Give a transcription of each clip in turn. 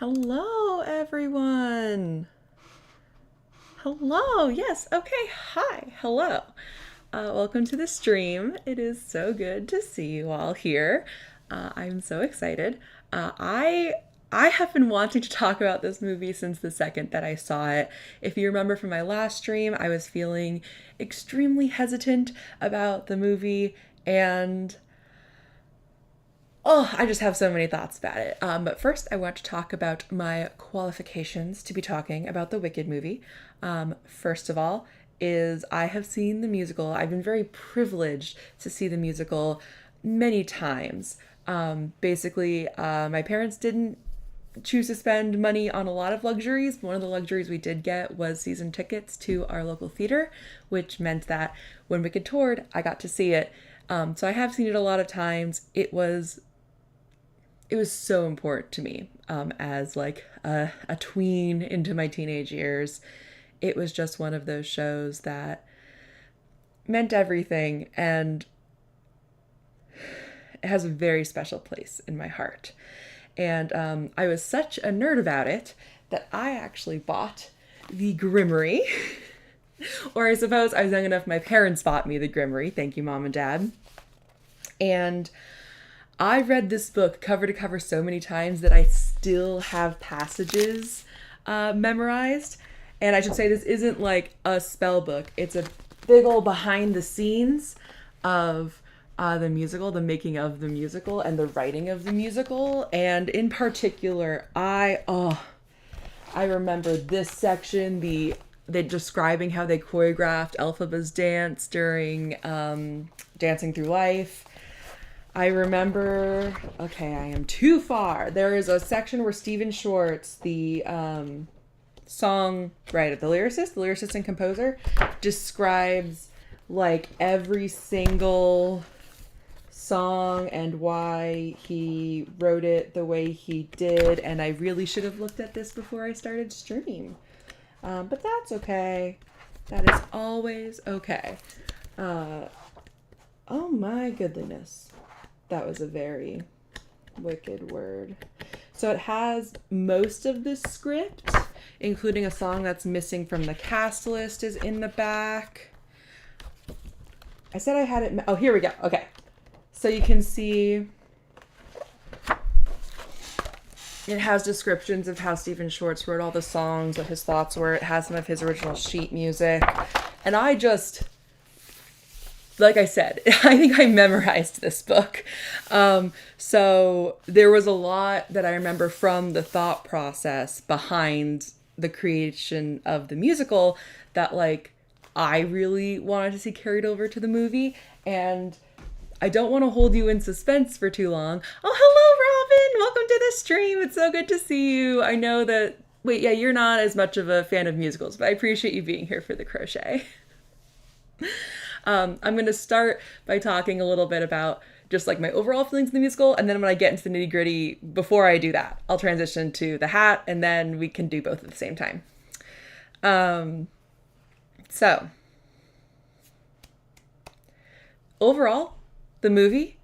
Hello, everyone. Hello. Yes. Okay. Hi. Hello. Welcome to the stream. It is so good to see you all here. I'm so excited. I have been wanting to talk about this movie since the second that I saw it. If you remember from my last stream, I was feeling extremely hesitant about the movie, and oh, I just have so many thoughts about it. But first, I want to talk about my qualifications to be talking about the Wicked movie. First of all, is I have seen the musical. I've been very privileged to see the musical many times. My parents didn't choose to spend money on a lot of luxuries. One of the luxuries we did get was season tickets to our local theater, which meant that when Wicked toured, I got to see it. So I have seen it a lot of times. It was so important to me as like a tween into my teenage years. It was just one of those shows that meant everything, and it has a very special place in my heart. And I was such a nerd about it that I actually bought the Grimmery. Or I suppose I was young enough, my parents bought me the Grimmery. Thank you, Mom and Dad. And I read this book cover to cover so many times that I still have passages memorized. And I should say this isn't like a spell book. It's a big old behind the scenes of the musical, the making of the musical, and the writing of the musical. And in particular, I remember this section, they describing how they choreographed Elphaba's dance during Dancing Through Life. I remember, okay, I am too far. There is a section where Stephen Schwartz, the songwriter, the lyricist and composer, describes like every single song and why he wrote it the way he did. And I really should have looked at this before I started streaming. But that's okay. That is always okay. Oh my goodness. That was a very wicked word. So it has most of the script, including a song that's missing from the cast list is in the back. I said I had it. Oh, here we go. Okay. So you can see it has descriptions of how Stephen Schwartz wrote all the songs, what his thoughts were. It has some of his original sheet music. And I just, like I said, I think I memorized this book. So there was a lot that I remember from the thought process behind the creation of the musical that like I really wanted to see carried over to the movie. And I don't want to hold you in suspense for too long. Oh, hello, Robin. Welcome to the stream. It's so good to see you. I know that, wait, yeah, you're not as much of a fan of musicals, but I appreciate you being here for the crochet. I'm going to start by talking a little bit about just like my overall feelings in the musical. And then when I get into the nitty gritty, before I do that, I'll transition to the hat, and then we can do both at the same time. So overall, the movie,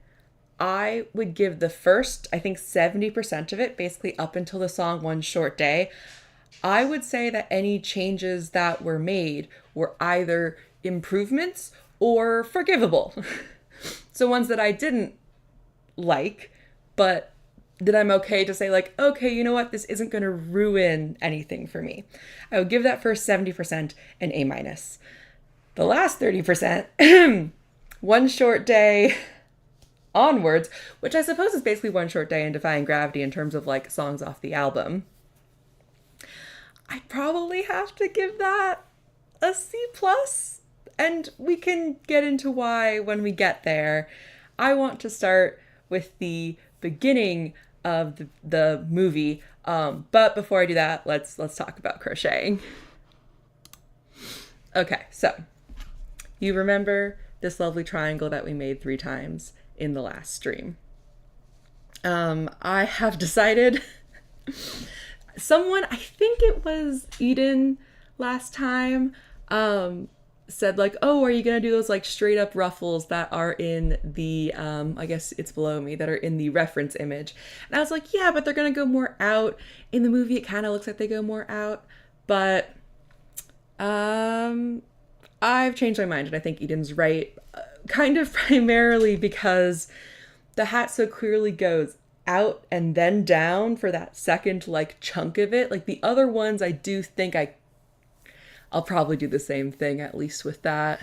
I would give the first, I think 70% of it, basically up until the song One Short Day, I would say that any changes that were made were either improvements or forgivable. So ones that I didn't like, but that I'm okay to say like, okay, you know what? This isn't going to ruin anything for me. I would give that first 70% an A-. The last 30%, One Short Day onwards, which I suppose is basically One Short Day and Defying Gravity in terms of like songs off the album, I'd probably have to give that a C+, and we can get into why when we get there. I want to start with the beginning of the movie, but before I do that, let's talk about crocheting. Okay, so you remember this lovely triangle that we made 3 times in the last stream. I have decided someone, I think it was Eden last time, said like, oh, are you gonna do those like straight up ruffles that are in the I guess it's below me, that are in the reference image? And I was like, yeah, but they're gonna go more out. In the movie it kind of looks like they go more out, but I've changed my mind and I think Eden's right, kind of primarily because the hat so clearly goes out and then down for that second like chunk of it. Like the other ones, I do think I'll probably do the same thing, at least with that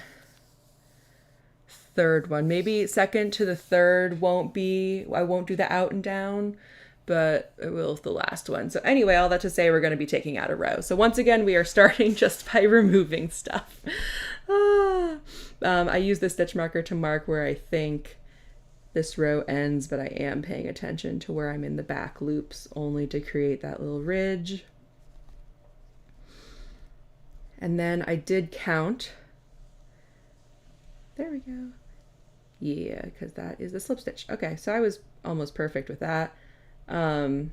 third one. Maybe second to the third I won't do the out and down, but I will with the last one. So anyway, all that to say, we're going to be taking out a row. So once again, we are starting just by removing stuff. I use the stitch marker to mark where I think this row ends, but I am paying attention to where I'm in the back loops only to create that little ridge. And then I did count. There we go. Yeah, because that is the slip stitch. Okay, so I was almost perfect with that. I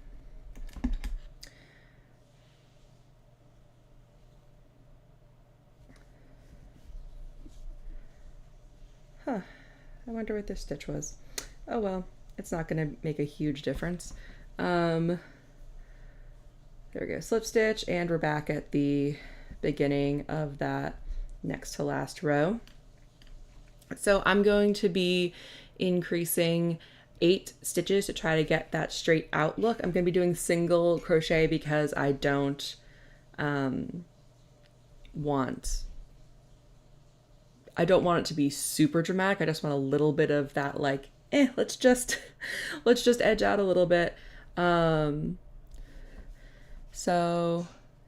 wonder what this stitch was. Oh well, it's not going to make a huge difference. There we go, slip stitch, and we're back at the beginning of that next to last row. So I'm going to be increasing 8 stitches to try to get that straight out look. I'm going to be doing single crochet because I don't want it to be super dramatic. I just want a little bit of that like, let's just edge out a little bit. So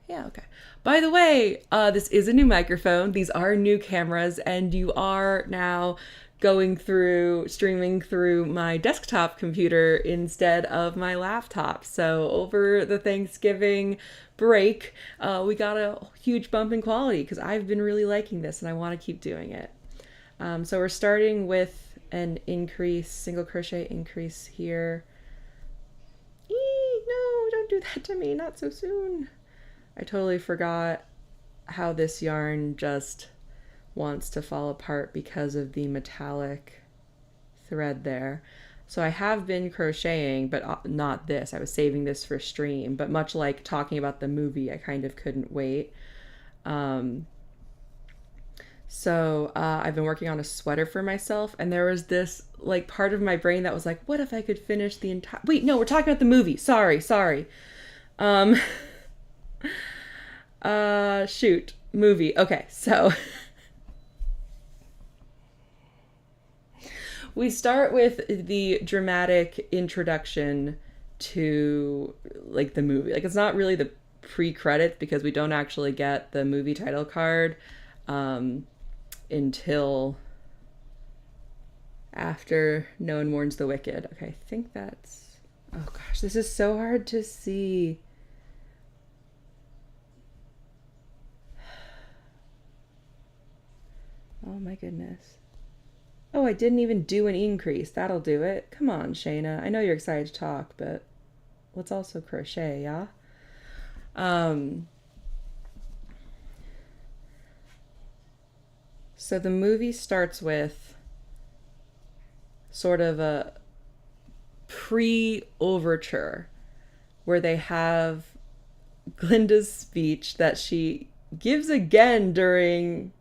yeah, okay. By the way, this is a new microphone. These are new cameras, and you are now streaming through my desktop computer instead of my laptop. So over the Thanksgiving break, we got a huge bump in quality because I've been really liking this and I want to keep doing it. So we're starting with an increase, single crochet increase here. No, don't do that to me, not so soon. I totally forgot how this yarn just wants to fall apart because of the metallic thread there. So I have been crocheting, but not this. I was saving this for stream, but much like talking about the movie, I kind of couldn't wait. So I've been working on a sweater for myself, and there was this like part of my brain that was like, what if I could finish the entire... Wait, no, we're talking about the movie. Sorry. Shoot, movie. Okay, so we start with the dramatic introduction to like the movie. Like it's not really the pre-credits because we don't actually get the movie title card until after No One Mourns the Wicked. Okay, I think that's... Oh gosh, this is so hard to see. Oh my goodness. Oh, I didn't even do an increase. That'll do it. Come on, Shayna. I know you're excited to talk, but let's also crochet, yeah? So the movie starts with sort of a pre-overture where they have Glinda's speech that she gives again during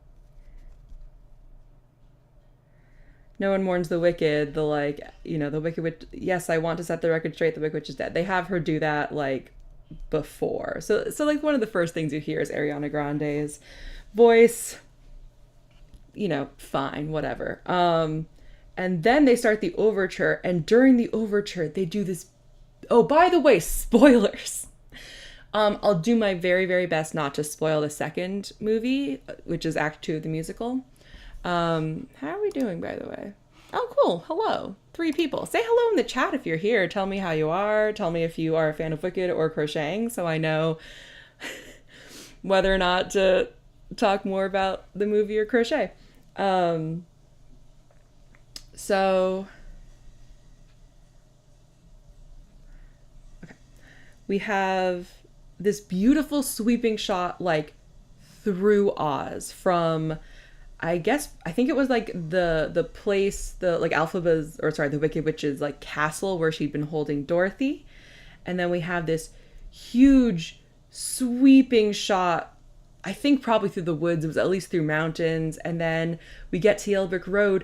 No One Mourns the Wicked, the like, you know, the Wicked Witch, yes, I want to set the record straight, the Wicked Witch is dead. They have her do that like before. So like one of the first things you hear is Ariana Grande's voice, you know, fine, whatever. And then they start the overture, and during the overture, they do this. Oh, by the way, spoilers. I'll do my very, very best not to spoil the second movie, which is Act 2 of the musical. How are we doing, by the way? Oh, cool. Hello. 3 people. Say hello in the chat if you're here. Tell me how you are. Tell me if you are a fan of Wicked or crocheting, so I know whether or not to talk more about the movie or crochet. So, okay. We have this beautiful sweeping shot, like, through Oz from I think it was like the place, the like Elphaba's, or sorry, the Wicked Witch's like castle where she'd been holding Dorothy. And then we have this huge sweeping shot, I think probably through the woods. It was at least through mountains. And then we get to Yellow Brick Road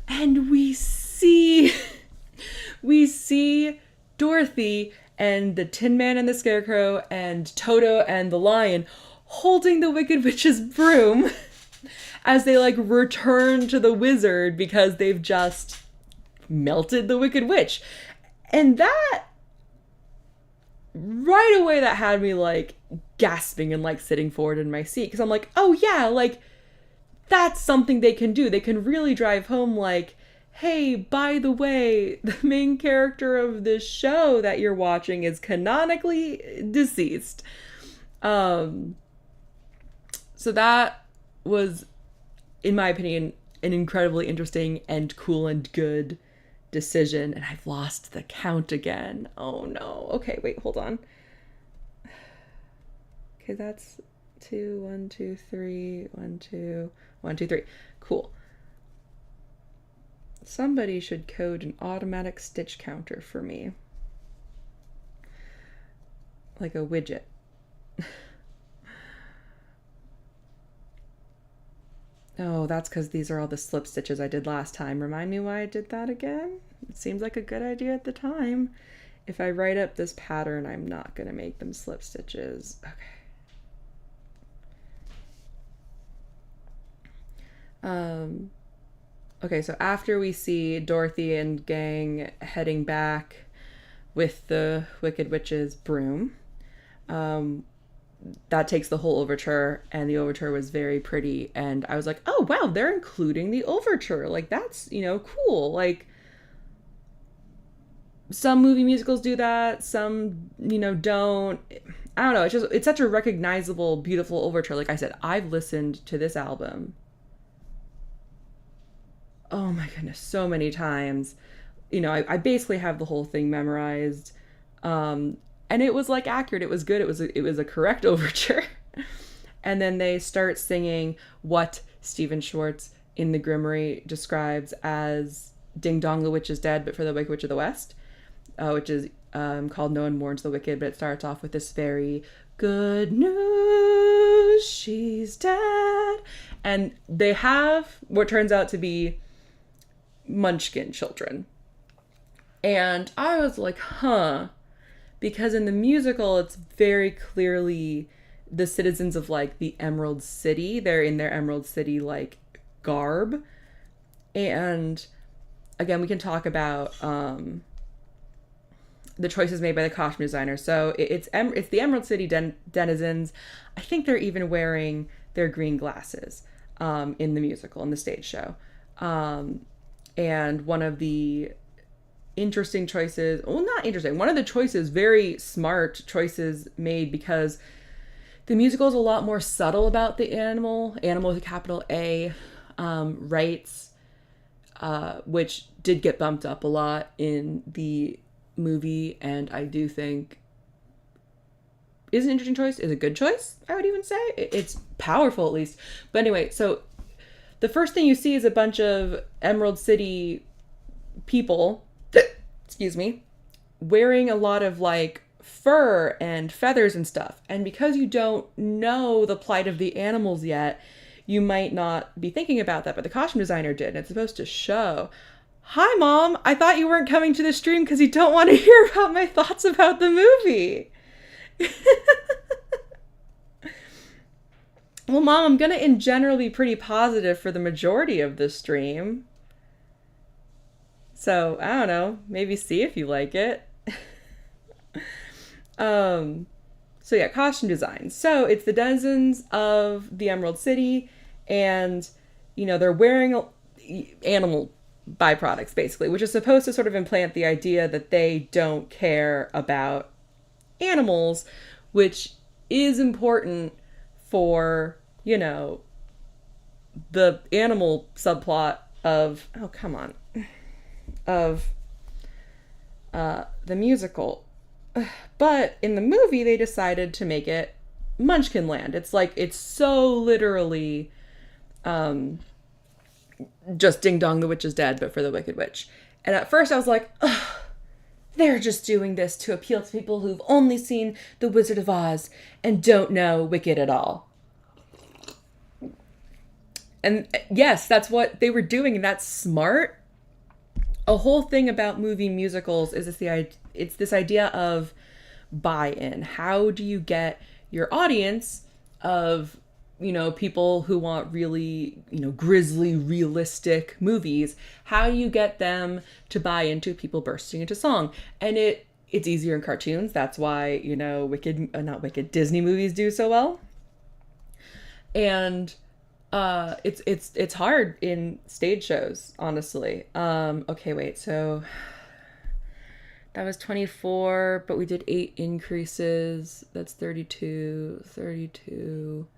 and we see we see Dorothy and the Tin Man and the Scarecrow and Toto and the Lion holding the Wicked Witch's broom as they like return to the wizard because they've just melted the Wicked Witch. And that right away, that had me like gasping and like sitting forward in my seat, because I'm like, oh yeah, like that's something they can do. They can really drive home like, hey, by the way, the main character of this show that you're watching is canonically deceased. So that was, in my opinion, an incredibly interesting and cool and good decision. And I've lost the count again. Oh no. Okay, wait, hold on. Okay, that's 2, 1, 2, 3, 1, 2, 1, 2, 3. Cool. Somebody should code an automatic stitch counter for me. Like a widget. Oh, that's because these are all the slip stitches I did last time. Remind me why I did that again? It seems like a good idea at the time. If I write up this pattern, I'm not going to make them slip stitches. Okay. Okay, so after we see Dorothy and gang heading back with the Wicked Witch's broom, that takes the whole overture, and the overture was very pretty, and I was like, oh wow, they're including the overture, like that's, you know, cool. Like some movie musicals do that, some, you know, don't. I don't know, it's such a recognizable, beautiful overture. Like I said, I've listened to this album, oh my goodness, so many times. You know, I basically have the whole thing memorized. And it was like accurate. It was good. It was a correct overture. And then they start singing what Stephen Schwartz in the Grimmery describes as Ding Dong the Witch is Dead, but for the Wicked Witch of the West, which is called No One Mourns the Wicked, but it starts off with this very good news, she's dead. And they have what turns out to be Munchkin children. And I was like, huh. Because in the musical, it's very clearly the citizens of like the Emerald City. They're in their Emerald City like garb. And again, we can talk about the choices made by the costume designer. So it's the Emerald City denizens. I think they're even wearing their green glasses in the musical, in the stage show. And one of the interesting choices, well, not interesting, one of the choices, very smart choices made, because the musical is a lot more subtle about the animal with a capital A, rights, which did get bumped up a lot in the movie, and I do think is an interesting choice, is a good choice, I would even say. It's powerful, at least. But anyway, so the first thing you see is a bunch of Emerald City people, excuse me, wearing a lot of like fur and feathers and stuff. And because you don't know the plight of the animals yet, you might not be thinking about that, but the costume designer did. And it's supposed to show, hi mom, I thought you weren't coming to the stream because you don't want to hear about my thoughts about the movie. Well, mom, I'm gonna in general be pretty positive for the majority of the stream. So, I don't know, maybe see if you like it. So yeah, costume design. So it's the denizens of the Emerald City, and, you know, they're wearing animal byproducts, basically, which is supposed to sort of implant the idea that they don't care about animals, which is important for, you know, the animal subplot of, oh, come on, of the musical. But in the movie, they decided to make it Munchkin Land. It's like, it's so literally just Ding Dong the Witch is Dead, but for the Wicked Witch. And at first I was like, ugh, they're just doing this to appeal to people who've only seen The Wizard of Oz and don't know Wicked at all. And yes, that's what they were doing, and that's smart. A whole thing about movie musicals is it's this idea of buy-in. How do you get your audience of, people who want really, grisly, realistic movies? How do you get them to buy into people bursting into song? And it's easier in cartoons. That's why, Disney movies do so well. And it's hard in stage shows, honestly. Okay, wait, so that was 24, but we did 8 increases. That's 32.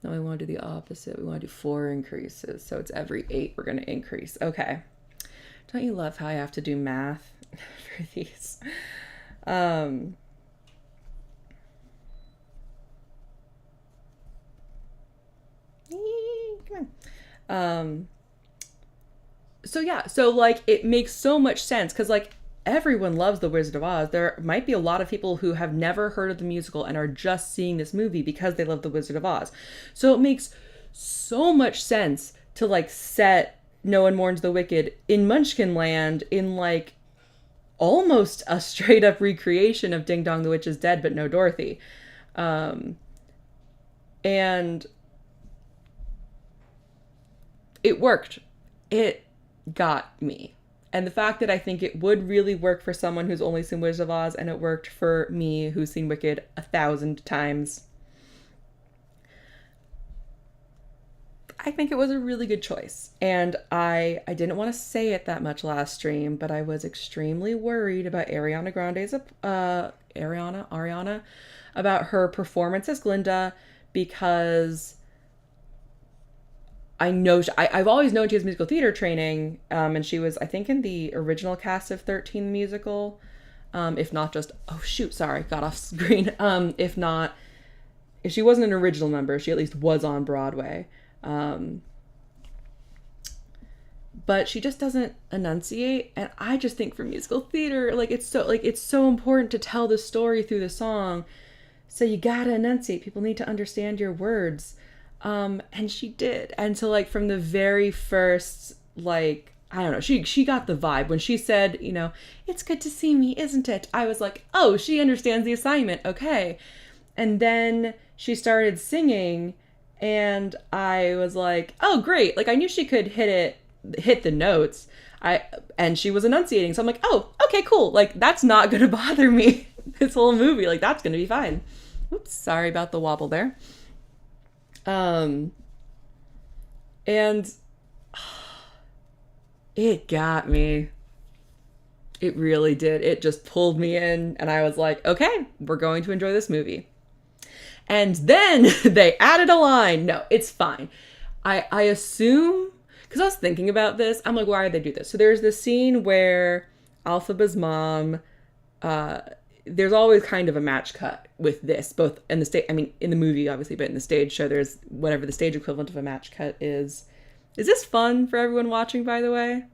Now we want to do the opposite. We want to do 4 increases. So it's every 8 we're going to increase. Okay. Don't you love how I have to do math for these? Come on. So yeah, so like it makes so much sense because like everyone loves The Wizard of Oz. There might be a lot of people who have never heard of the musical and are just seeing this movie because they love The Wizard of Oz. So it makes so much sense to like set No One Mourns the Wicked in Munchkin Land in like almost a straight up recreation of Ding Dong the Witch is Dead, but no Dorothy. And it worked. It got me. And the fact that I think it would really work for someone who's only seen Wizard of Oz, and it worked for me who's seen Wicked 1,000 times, I think it was a really good choice. And I didn't want to say it that much last stream, but I was extremely worried about Ariana Grande's, Ariana, about her performance as Glinda, because I know I've always known she has musical theater training, and she was, I think, in the original cast of 13 the musical, if not just, got off screen. If she wasn't an original member, she at least was on Broadway. But she just doesn't enunciate, and I just think for musical theater, it's so important to tell the story through the song, so you gotta enunciate. People need to understand your words. And she did. And so from the very first, I don't know, she got the vibe when she said, it's good to see me, isn't it? I was like, oh, she understands the assignment. Okay. And then she started singing and I was like, oh, great. I knew she could hit the notes. And she was enunciating. So I'm like, oh, okay, cool. That's not going to bother me this whole movie. That's going to be fine. Oops. Sorry about the wobble there. And it got me. It really did. It just pulled me in and I was like, okay, we're going to enjoy this movie. And then they added a line. No, it's fine. I assume, because I was thinking about this, I'm like, why did they do this? So there's this scene where Elphaba's mom, there's always kind of a match cut with this, both in the in the movie, obviously, but in the stage show, there's whatever the stage equivalent of a match cut is. Is this fun for everyone watching, by the way?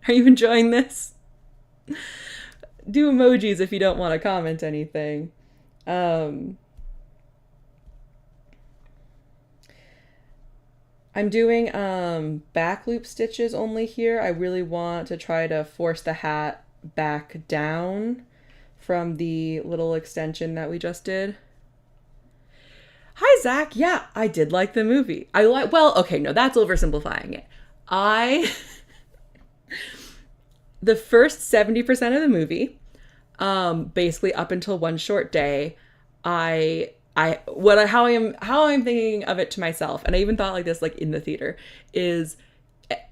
Are you enjoying this? Do emojis if you don't want to comment anything. I'm doing back loop stitches only here. I really want to try to force the hat back down from the little extension that we just did. Hi, Zach. Yeah, I did like the movie. That's oversimplifying it. The first 70% of the movie, basically up until One Short Day, how I'm thinking of it to myself, and I even thought like this, in the theater, is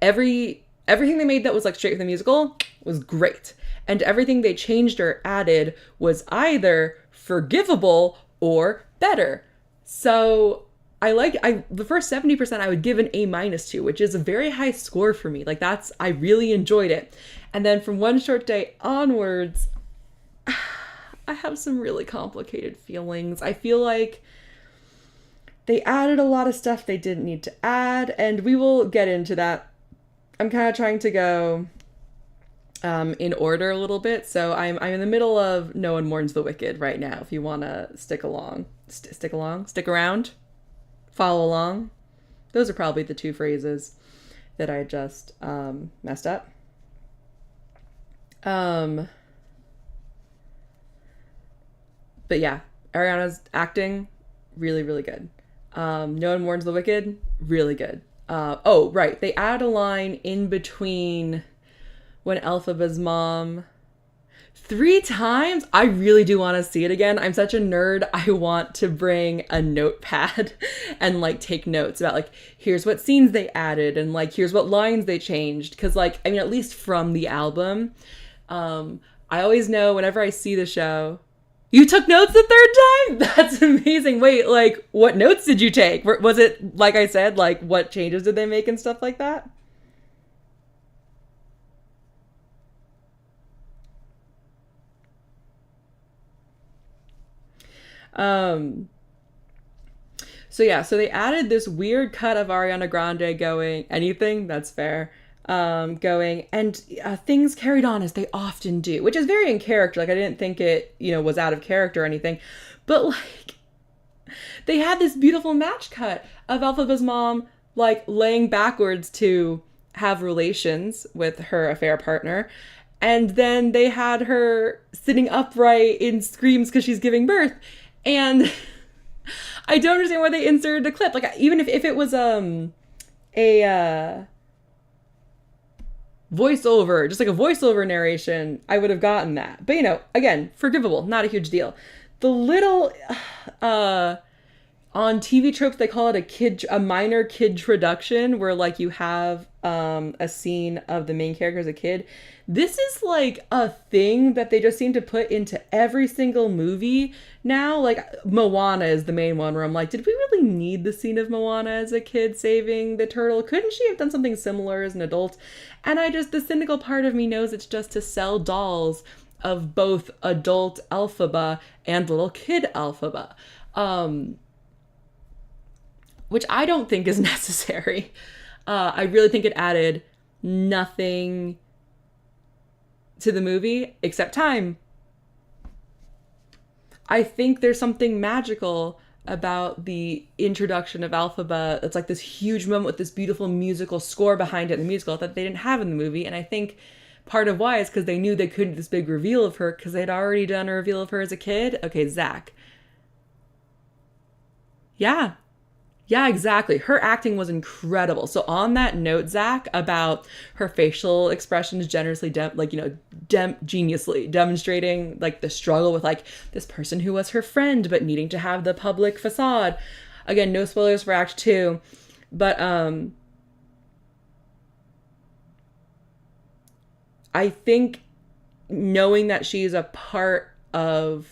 everything they made that was straight from the musical was great. And everything they changed or added was either forgivable or better. So the first 70% I would give an A- to, which is a very high score for me. I really enjoyed it. And then from One Short Day onwards, I have some really complicated feelings. I feel like they added a lot of stuff they didn't need to add, and we will get into that. I'm kind of trying to go in order a little bit. So I'm in the middle of No One Mourns the Wicked right now. If you want to stick around, follow along. Those are probably the two phrases that I just messed up. But yeah, Ariana's acting really, really good. No One Mourns the Wicked, really good. Oh, right. They add a line in between when Elphaba's mom 3 times. I really do want to see it again. I'm such a nerd. I want to bring a notepad and like take notes about like, here's what scenes they added and like, here's what lines they changed. Cause like, I mean, at least from the album, I always know whenever I see the show, you took notes the 3rd time? That's amazing. Wait, like what notes did you take? Was it, like I said, like what changes did they make and stuff like that? So yeah, so they added this weird cut of Ariana Grande going, anything, that's fair, going, and things carried on as they often do, which is very in character. Like, I didn't think it, was out of character or anything, but like, they had this beautiful match cut of Elphaba's mom, like, laying backwards to have relations with her affair partner, and then they had her sitting upright in screams because she's giving birth, and I don't understand why they inserted a clip. Like, even if it was a voiceover, just like a voiceover narration, I would have gotten that. But, again, forgivable, not a huge deal. The little, on TV tropes, they call it a minor kid introduction, where like you have a scene of the main character as a kid. This is like a thing that they just seem to put into every single movie now. Like Moana is the main one where I'm like, did we really need the scene of Moana as a kid saving the turtle? Couldn't she have done something similar as an adult? And the cynical part of me knows it's just to sell dolls of both adult Elphaba and little kid Elphaba. Which I don't think is necessary. I really think it added nothing to the movie except time. I think there's something magical about the introduction of Elphaba. It's like this huge moment with this beautiful musical score behind it in the musical that they didn't have in the movie. And I think part of why is because they knew they couldn't do this big reveal of her because they'd already done a reveal of her as a kid. Okay, Zach. Yeah, exactly. Her acting was incredible. So on that note, Zach, about her facial expressions generously, geniusly demonstrating like the struggle with like this person who was her friend, but needing to have the public facade. Again, no spoilers for Act 2, but I think knowing that she's a part of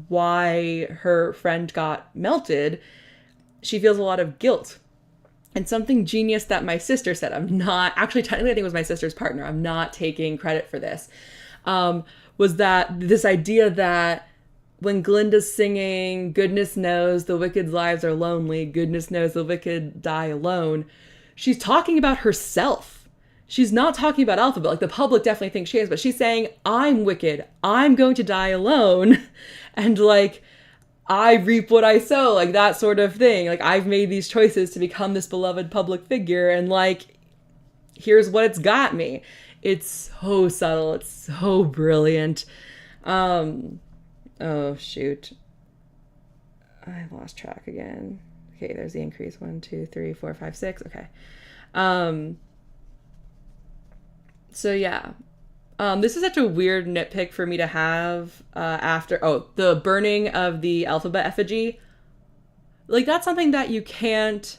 why her friend got melted, she feels a lot of guilt. And something genius that my sister said, technically I think it was my sister's partner, I'm not taking credit for this, was that this idea that when Glinda's singing, goodness knows the wicked's lives are lonely, goodness knows the wicked die alone, she's talking about herself. She's not talking about Elphaba. Like, the public definitely thinks she is, but she's saying, I'm wicked, I'm going to die alone, and like, I reap what I sow, like that sort of thing. Like, I've made these choices to become this beloved public figure, and like, here's what it's got me. It's so subtle. It's so brilliant. Oh, shoot. I lost track again. Okay, there's the increase. 1, 2, 3, 4, 5, 6. Okay. So yeah. This is such a weird nitpick for me to have after the burning of the Elphaba effigy. Like, that's something that you can't.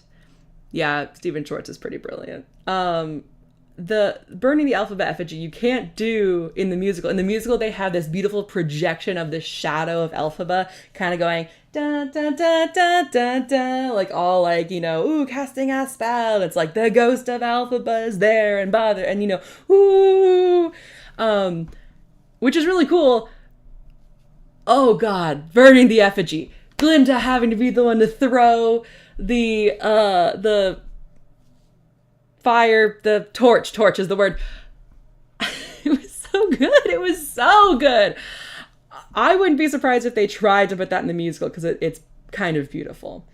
Yeah, Stephen Schwartz is pretty brilliant. The burning the Elphaba effigy you can't do in the musical. In the musical, they have this beautiful projection of the shadow of Elphaba kind of going da da da da da da, like all like, ooh, casting a spell. It's like the ghost of Elphaba is there and bother, and ooh. Which is really cool. Oh God, burning the effigy. Glinda having to be the one to throw the fire, the torch is the word. It was so good. It was so good. I wouldn't be surprised if they tried to put that in the musical because it's kind of beautiful.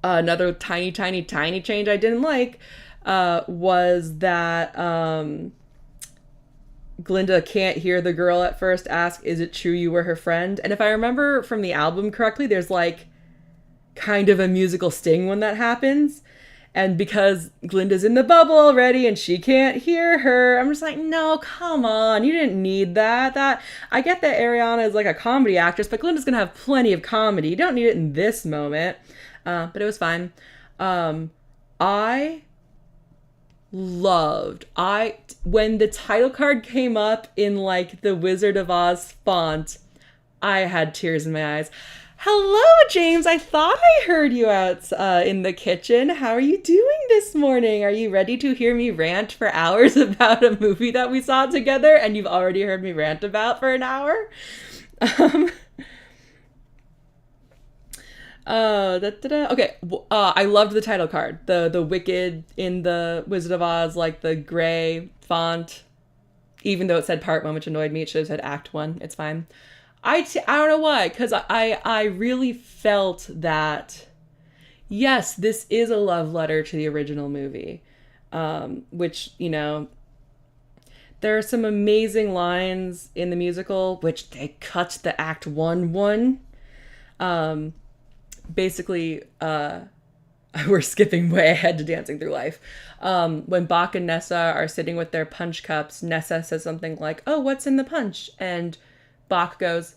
Another tiny change I didn't like was that Glinda can't hear the girl at first ask, "Is it true you were her friend?" And if I remember from the album correctly, there's like kind of a musical sting when that happens. And because Glinda's in the bubble already and she can't hear her, I'm just like, no, come on, you didn't need that. I get that Ariana is like a comedy actress, but Glinda's gonna have plenty of comedy. You don't need it in this moment. But it was fine. I loved when the title card came up in like the Wizard of Oz font, I had tears in my eyes. Hello, James. I thought I heard you out in the kitchen. How are you doing this morning? Are you ready to hear me rant for hours about a movie that we saw together and you've already heard me rant about for an hour? Okay. I loved the title card. The Wicked in the Wizard of Oz, like the gray font. Even though it said Part 1, which annoyed me, it should have said Act 1. It's fine. I don't know why, because I really felt that, yes, this is a love letter to the original movie, which, you know, there are some amazing lines in the musical, which they cut the Act 1. Basically, we're skipping way ahead to Dancing Through Life. When Bach and Nessa are sitting with their punch cups, Nessa says something like, "Oh, what's in the punch?" And Bach goes,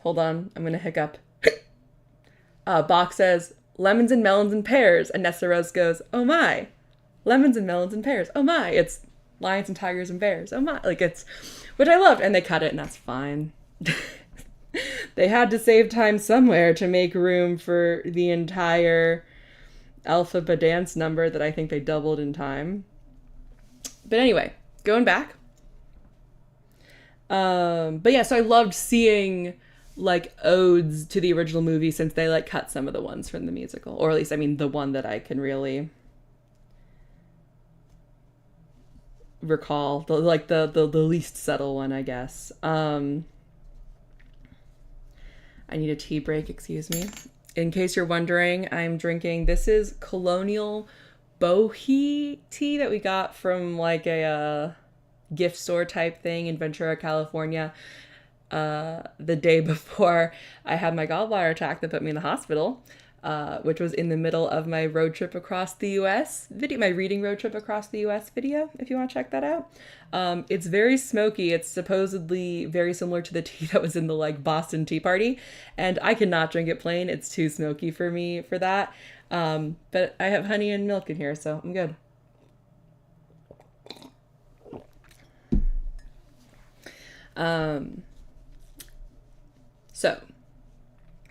hold on, I'm gonna hiccup. Bach says, "Lemons and melons and pears." And Nessa Rose goes, "Oh my, lemons and melons and pears. Oh my, it's lions and tigers and bears. Oh my." Like it's, which I loved. And they cut it and that's fine. They had to save time somewhere to make room for the entire Elphaba dance number that I think they doubled in time. But anyway, going back. But yeah, so I loved seeing like odes to the original movie since they like cut some of the ones from the musical, or at least, I mean, the one that I can really recall, the least subtle one, I guess. I need a tea break, excuse me. In case you're wondering, I'm drinking, this is Colonial Bohea tea that we got from like a gift store type thing in Ventura, California, the day before I had my gallbladder attack that put me in the hospital, which was in the middle of my road trip across the US video, my reading road trip across the US video, if you want to check that out. It's very smoky. It's supposedly very similar to the tea that was in the like Boston Tea Party, and I cannot drink it plain. It's too smoky for me for that. But I have honey and milk in here, so I'm good. So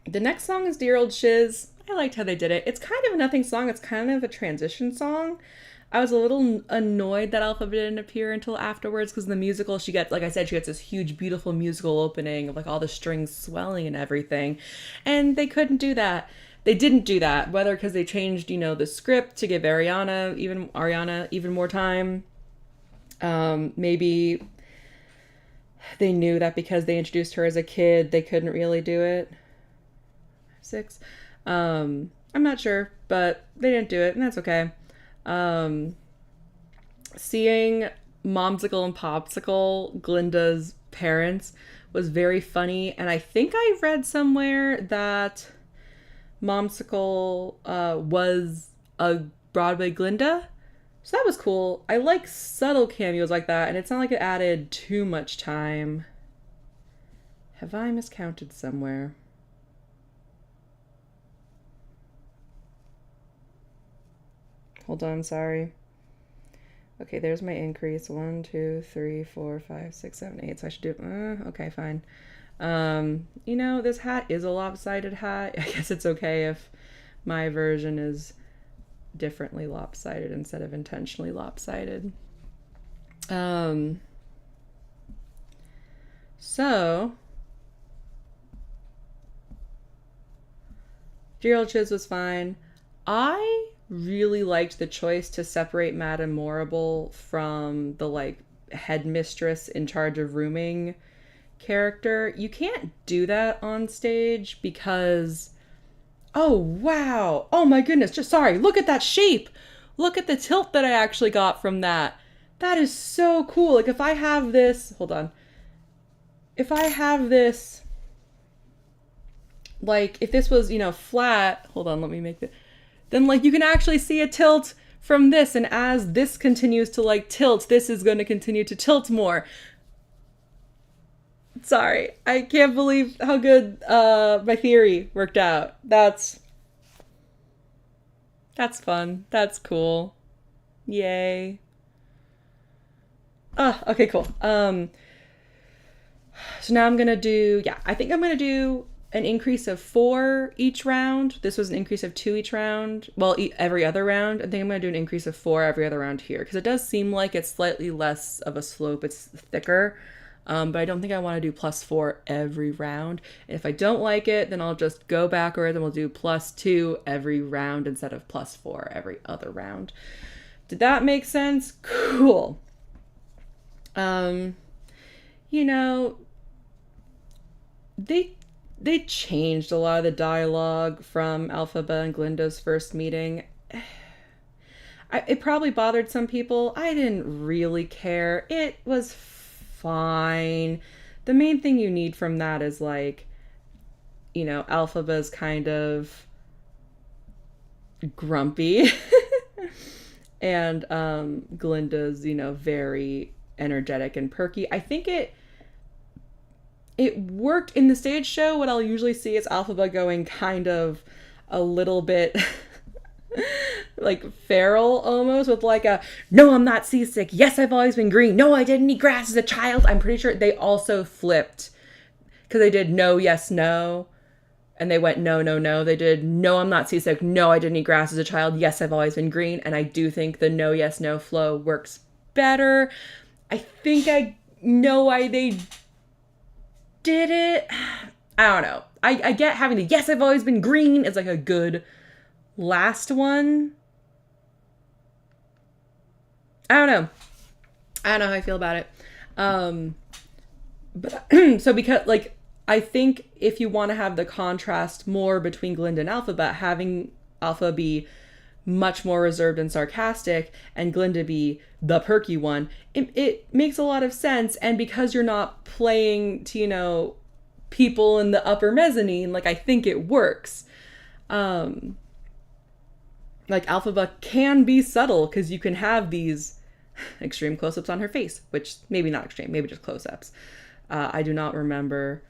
the next song is Dear Old Shiz. I liked how they did it. It's kind of a nothing song. It's kind of a transition song. I was a little annoyed that Elphaba didn't appear until afterwards, because in the musical she gets, like I said, she gets this huge, beautiful musical opening of like all the strings swelling and everything. And they couldn't do that. They didn't do that, whether because they changed, you know, the script to give Ariana even more time. Maybe they knew that because they introduced her as a kid, they couldn't really do it. 6. I'm not sure, but they didn't do it, and that's okay. Seeing Momsicle and Popsicle, Glinda's parents, was very funny, and I think I read somewhere that Momsicle was a Broadway Glinda. So that was cool. I like subtle cameos like that, and it's not like it added too much time. Have I miscounted somewhere? Hold on, sorry. Okay, there's my increase. 1, 2, 3, 4, 5, 6, 7, 8. So I should do, okay, fine. You know, this hat is a lopsided hat. I guess it's okay if my version is differently lopsided instead of intentionally lopsided. So Gerald Chiz was fine. I really liked the choice to separate Madame Morrible from the like headmistress in charge of rooming character. You can't do that on stage because, oh wow, oh my goodness, just sorry, look at that shape. Look at the tilt that I actually got from that. That is so cool. Like if I have this, hold on. If I have this, like if this was, you know, flat, hold on, let me make it. Then like you can actually see a tilt from this, and as this continues to like tilt, this is going to continue to tilt more. Sorry, I can't believe how good my theory worked out. That's fun. That's cool. Yay. Okay, cool. So now I'm gonna do, yeah, I think I'm gonna do an increase of 4 each round. This was an increase of 2 each round. Well, every other round. I think I'm gonna do an increase of 4 every other round here, because it does seem like it's slightly less of a slope. It's thicker. But I don't think I want to do +4 every round. If I don't like it, then I'll just go backwards and we'll do +2 every round instead of +4 every other round. Did that make sense? Cool. You know, they changed a lot of the dialogue from Elphaba and Glinda's first meeting. It probably bothered some people. I didn't really care. It was fine. The main thing you need from that is like, you know, Elphaba's kind of grumpy and Glinda's, you know, very energetic and perky. I think it worked in the stage show. What I'll usually see is Elphaba going kind of a little bit like feral almost, with like a, no, I'm not seasick. Yes, I've always been green. No, I didn't eat grass as a child. I'm pretty sure they also flipped because they did no, yes, no. And they went no, no, no. They did no, I'm not seasick. No, I didn't eat grass as a child. Yes, I've always been green. And I do think the no, yes, no flow works better. I think I know why they did it. I don't know. I get having the yes, I've always been green is like a good last one. I don't know how I feel about it. But so because like, I think if you want to have the contrast more between Glinda and Elphaba, having Alpha be much more reserved and sarcastic and Glinda be the perky one, it makes a lot of sense. And because you're not playing to, you know, people in the upper mezzanine, like I think it works. Like Elphaba can be subtle because you can have these extreme close-ups on her face, which maybe not extreme, maybe just close-ups. I do not remember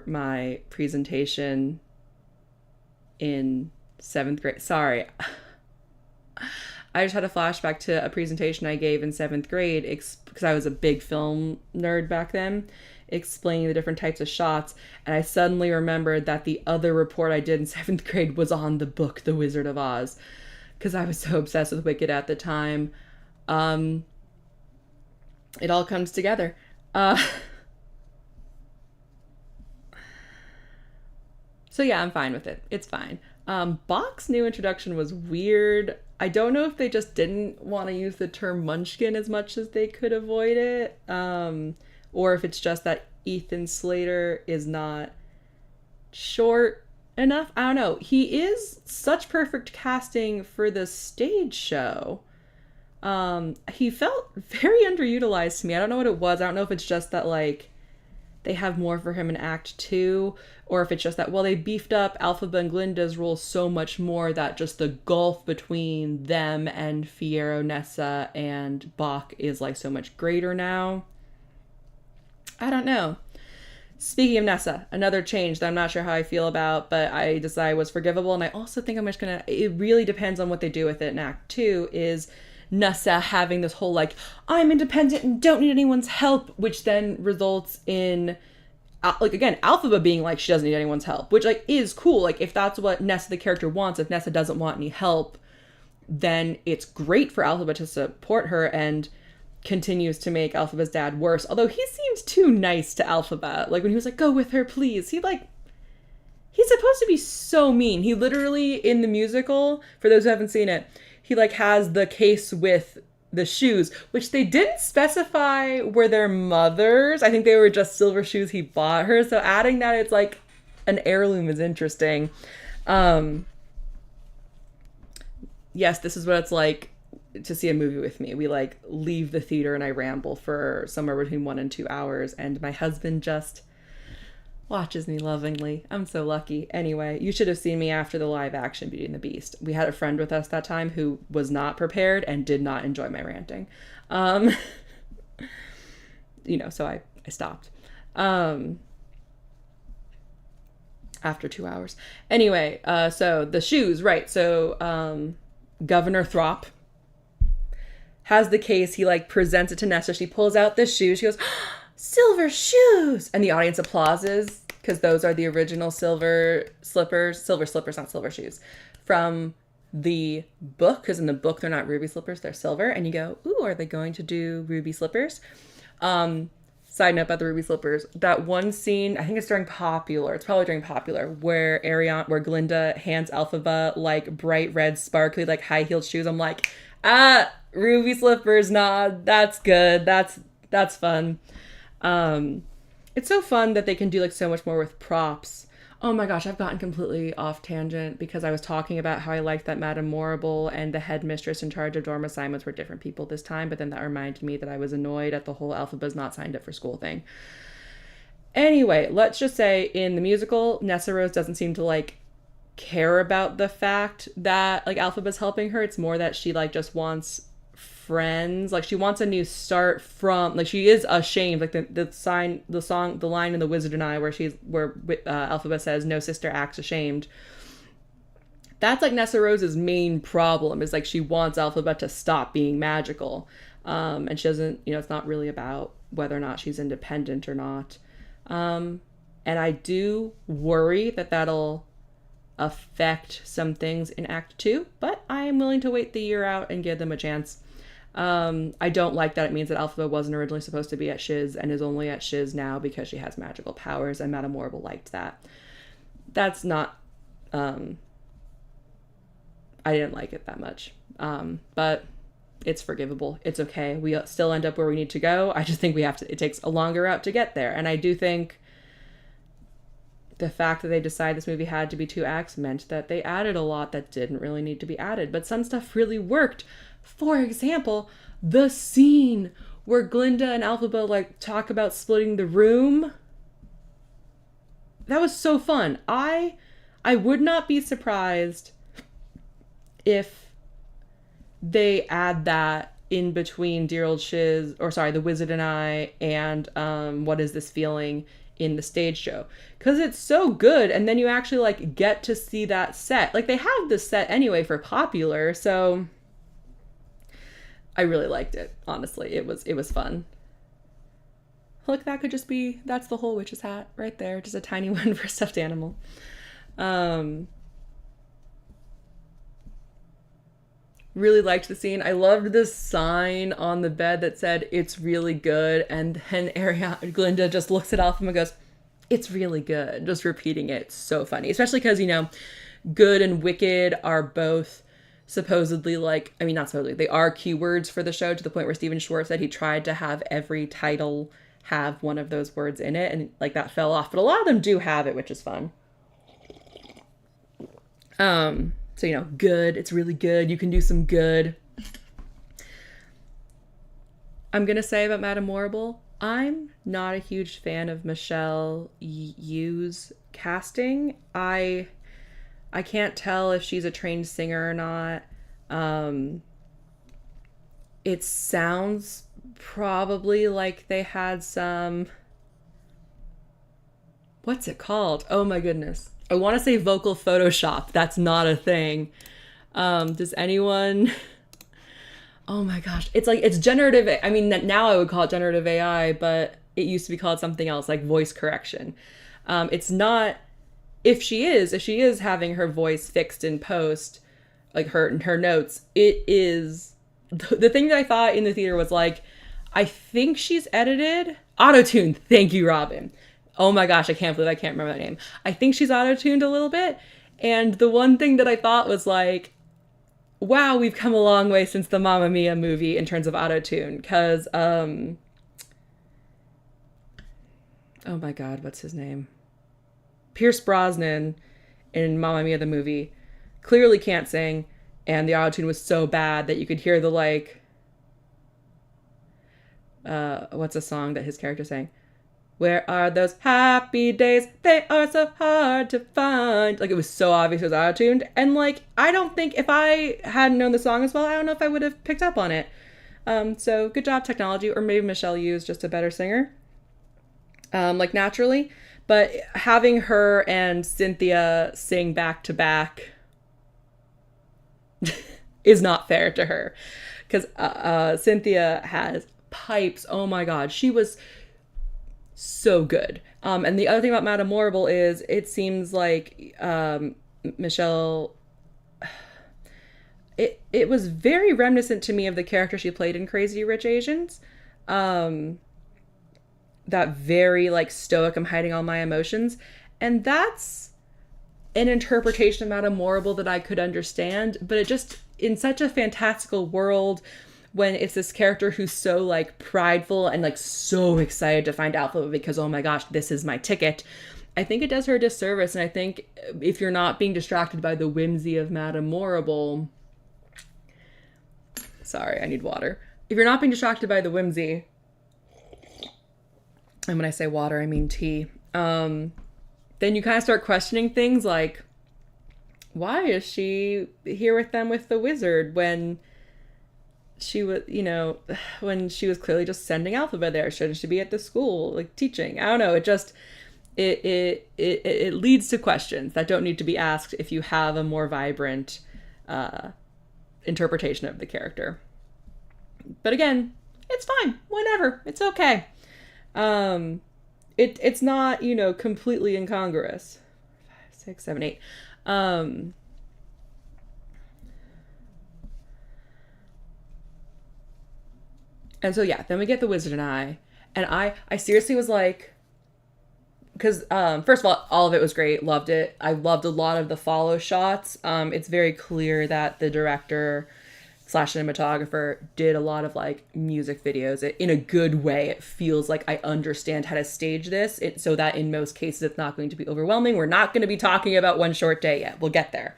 my presentation in 7th grade. Sorry. I just had a flashback to a presentation I gave in 7th grade because I was a big film nerd back then, explaining the different types of shots, and I suddenly remembered that the other report I did in 7th grade was on the book The Wizard of Oz, because I was so obsessed with Wicked at the time. It all comes together. So yeah, I'm fine with it. It's fine. Bach's new introduction was weird. I don't know if they just didn't want to use the term munchkin as much as they could avoid it. Or if it's just that Ethan Slater is not short enough. I don't know. He is such perfect casting for the stage show. He felt very underutilized to me. I don't know what it was. I don't know if it's just that, like, they have more for him in Act 2, or if it's just that, well, they beefed up Elphaba and Glinda's role so much more that just the gulf between them and Fiyero, Nessa, and Bach is, like, so much greater now. I don't know. Speaking of Nessa, another change that I'm not sure how I feel about, but I decided was forgivable, and I also think I'm just gonna, it really depends on what they do with it in Act 2, is Nessa having this whole, like, I'm independent and don't need anyone's help, which then results in, like, again, Elphaba being like, she doesn't need anyone's help, which, like, is cool. Like, if that's what Nessa, the character, wants, if Nessa doesn't want any help, then it's great for Elphaba to support her and continues to make Elphaba's dad worse. Although he seemed too nice to Elphaba. Like, when he was like, go with her, please. He, like, He's supposed to be so mean. He literally, in the musical, for those who haven't seen it, he like has the case with the shoes, which they didn't specify were their mother's. I think they were just silver shoes he bought her. So adding that it's like an heirloom is interesting. Yes, this is what it's like to see a movie with me. We like leave the theater and I ramble for somewhere between 1 and 2 hours, and my husband just watches me lovingly. I'm so lucky. Anyway, you should have seen me after the live action Beauty and the Beast. We had a friend with us that time who was not prepared and did not enjoy my ranting. So I stopped. After 2 hours. Anyway, so the shoes, right. So Governor Throp has the case. He like presents it to Nessa. She pulls out the shoes. She goes, silver shoes. And the audience applauses because those are the original silver slippers, not silver shoes, from the book. Because in the book, they're not ruby slippers, they're silver. And you go, ooh, are they going to do ruby slippers? Side note about the ruby slippers. That one scene, I think it's during Popular. It's probably during Popular, where Glinda hands Elphaba like bright red, sparkly, like high heeled shoes. I'm like, ruby slippers. Nah, that's good. That's fun. It's so fun that they can do like so much more with props. Oh my gosh, I've gotten completely off tangent because I was talking about how I liked that Madame Morrible and the headmistress in charge of dorm assignments were different people this time, but then that reminded me that I was annoyed at the whole Elphaba's not signed up for school thing. Anyway, let's just say in the musical, Nessa Rose doesn't seem to like care about the fact that like Elphaba's helping her. It's more that she like just wants friends, like she wants a new start from, like she is ashamed, like the line in The Wizard and I where Elphaba says no sister acts ashamed. That's like Nessa Rose's main problem, is like she wants Elphaba to stop being magical, and she doesn't, it's not really about whether or not she's independent or not, and I do worry that that'll affect some things in Act 2, but I am willing to wait the year out and give them a chance. I don't like that it means that Elphaba wasn't originally supposed to be at Shiz and is only at Shiz now because she has magical powers, and Madame Morrible liked that. That's not, I didn't like it that much. But it's forgivable. It's okay. We still end up where we need to go. I just think it takes a longer route to get there. And I do think the fact that they decided this movie had to be 2 acts meant that they added a lot that didn't really need to be added. But some stuff really worked. For example, the scene where Glinda and Elphaba like talk about splitting the room. That was so fun. I would not be surprised if they add that in between Dear Old Shiz, The Wizard and I, and What Is This Feeling in the stage show. Because it's so good, and then you actually like get to see that set. Like they have the set anyway for Popular, so I really liked it, honestly. It was fun. Look, that's the whole witch's hat right there. Just a tiny one for a stuffed animal. Really liked the scene. I loved the sign on the bed that said, "It's really good." And then Glinda just looks at Elphaba and goes, "It's really good." Just repeating it. It's so funny. Especially because, good and wicked are both supposedly not supposedly, they are keywords for the show, to the point where Stephen Schwartz said he tried to have every title have one of those words in it, and like that fell off. But a lot of them do have it, which is fun. So, good, it's really good. You can do some good. I'm going to say about Madame Morrible, I'm not a huge fan of Michelle Yeoh's casting. I can't tell if she's a trained singer or not. It sounds probably like they had some... What's it called? Oh my goodness. I want to say vocal Photoshop. That's not a thing. Does anyone... Oh my gosh. It's generative. I mean, now I would call it generative AI, but it used to be called something else, like voice correction. It's not... If she is having her voice fixed in post, like her notes, it is... The thing that I thought in the theater was like, I think she's edited. Auto-tune. Thank you, Robin. Oh my gosh, I can't believe I can't remember that name. I think she's auto-tuned a little bit. And the one thing that I thought was like, wow, we've come a long way since the Mamma Mia movie in terms of auto-tune. Because, oh my God, what's his name? Pierce Brosnan in Mamma Mia the movie clearly can't sing. And the auto-tune was so bad that you could hear the like, what's a song that his character sang? Where are those happy days? They are so hard to find. Like, it was so obvious it was auto-tuned. And, like, I don't think if I hadn't known the song as well, I don't know if I would have picked up on it. So good job, technology. Or maybe Michelle Yu is just a better singer. Like, naturally. But having her and Cynthia sing back to back is not fair to her. Because Cynthia has pipes. Oh, my God. She was so good. And the other thing about Madame Morrible is it seems like Michelle, it was very reminiscent to me of the character she played in Crazy Rich Asians. That very like stoic, I'm hiding all my emotions. And that's an interpretation of Madame Morrible that I could understand, but it just, in such a fantastical world, when it's this character who's so like prideful and like so excited to find Elphaba because, oh my gosh, this is my ticket. I think it does her a disservice. And I think if you're not being distracted by the whimsy of Madame Morrible, sorry, I need water. If you're not being distracted by the whimsy, and when I say water, I mean tea, then you kind of start questioning things like, why is she here with them with the wizard when she was, you know, when she was clearly just sending Elphaba there? Shouldn't she be at the school, like, teaching? I don't know. It just, it leads to questions that don't need to be asked if you have a more vibrant interpretation of the character. But again, it's fine. Whatever. It's okay. It's not, you know, completely incongruous. 5, 6, 7, 8. And so, yeah, then we get The Wizard and I seriously was like, because, first of all of it was great. Loved it. I loved a lot of the follow shots. It's very clear that the director / cinematographer did a lot of like music videos in a good way. It feels like I understand how to stage this so that in most cases it's not going to be overwhelming. We're not going to be talking about One Short Day yet. We'll get there.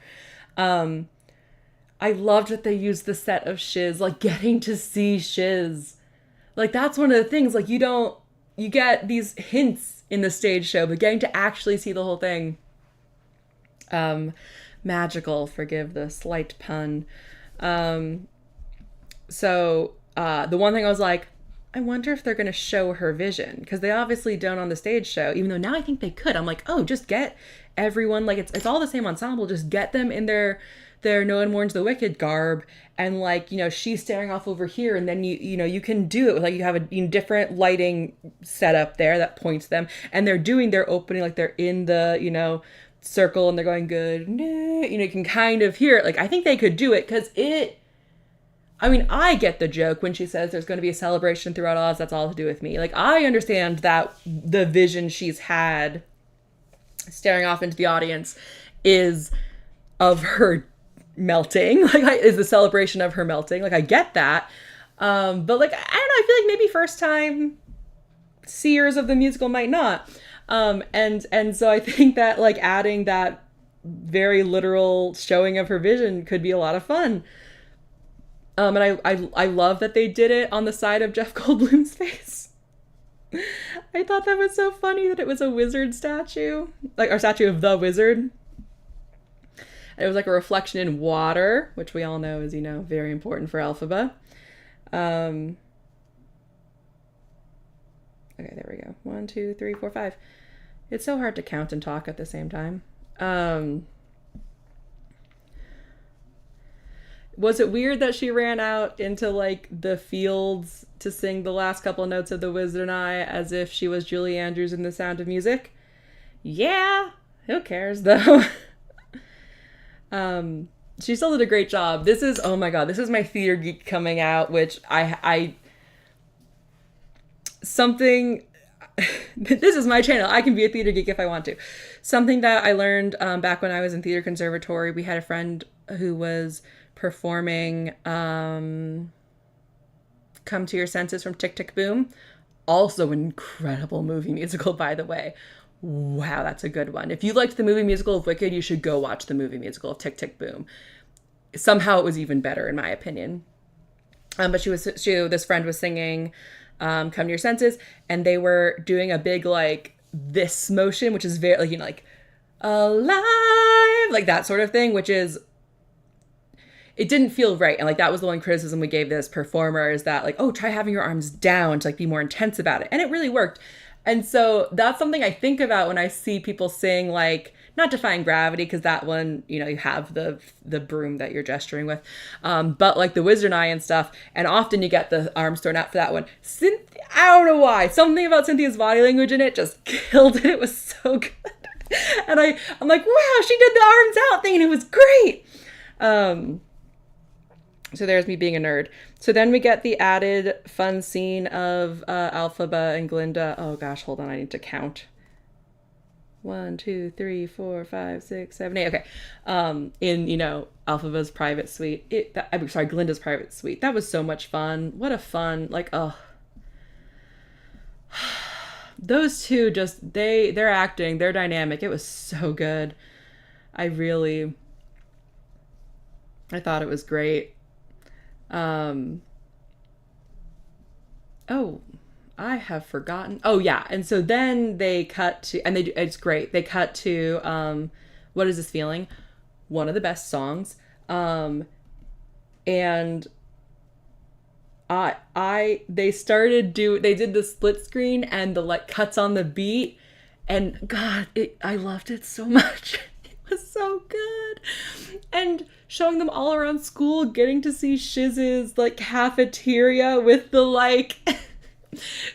I loved that they used the set of Shiz, like getting to see Shiz. Like that's one of the things, like you get these hints in the stage show, but getting to actually see the whole thing. Magical, forgive the slight pun. So the one thing I was like, I wonder if they're going to show her vision, because they obviously don't on the stage show, even though now I think they could. I'm like, oh, just get everyone, like it's all the same ensemble, just get them in their No One Warns the Wicked garb, and like, you know, she's staring off over here, and then you know you can do it with like, you have a different lighting setup there that points them, and they're doing their opening, like they're in the, you know, circle and they're going good, you know, you can kind of hear it. Like I think they could do it, because I mean, I get the joke when she says there's going to be a celebration throughout Oz, that's all to do with me. Like, I understand that the vision she's had staring off into the audience is of her melting. Like, is the celebration of her melting. Like, I get that. But, like, I don't know, I feel like maybe first time seers of the musical might not. And so I think that, like, adding that very literal showing of her vision could be a lot of fun. And I love that they did it on the side of Jeff Goldblum's face. I thought that was so funny that it was a wizard statue, like our statue of the wizard. And it was like a reflection in water, which we all know is, you know, very important for Elphaba. Okay, there we go. 1, 2, 3, 4, 5. It's so hard to count and talk at the same time. Was it weird that she ran out into, like, the fields to sing the last couple notes of The Wizard and I as if she was Julie Andrews in The Sound of Music? Yeah, who cares, though? She still did a great job. This is, oh my god, this is my theater geek coming out, which something this is my channel. I can be a theater geek if I want to. Something that I learned back when I was in theater conservatory, we had a friend who was performing Come to Your Senses from Tick, Tick, Boom. Also an incredible movie musical, by the way. Wow, that's a good one. If you liked the movie musical of Wicked, you should go watch the movie musical of Tick, Tick, Boom. Somehow it was even better, in my opinion. But this friend was singing Come to Your Senses, and they were doing a big, like, this motion, which is very, like, you know, like, alive, like that sort of thing, which is, it didn't feel right. And, like, that was the one criticism we gave this performer, is that, like, oh, try having your arms down to, like, be more intense about it. And it really worked. And so that's something I think about when I see people sing, like, not Defying Gravity, because that one, you know, you have the broom that you're gesturing with, but like the Wizard and I and stuff, and often you get the arms thrown out for that one. I don't know why. Something about Cynthia's body language in it just killed it. It was so good. And I'm like, wow, she did the arms out thing, and it was great. So there's me being a nerd. So then we get the added fun scene of Elphaba and Glinda. Oh gosh, hold on, I need to count. 1, 2, 3, 4, 5, 6, 7, 8. Okay. In, you know, Elphaba's private suite. Glinda's private suite. That was so much fun. What a fun, like, oh. Those two just, they're acting, they're dynamic. It was so good. I thought it was great. Oh, I have forgotten. Oh yeah. And so then they cut to, and it's great. They cut to, What Is This Feeling? One of the best songs. And they did the split screen and the, like, cuts on the beat, and God, I loved it so much. It was so good. And showing them all around school, getting to see Shiz's, like, cafeteria with the, like,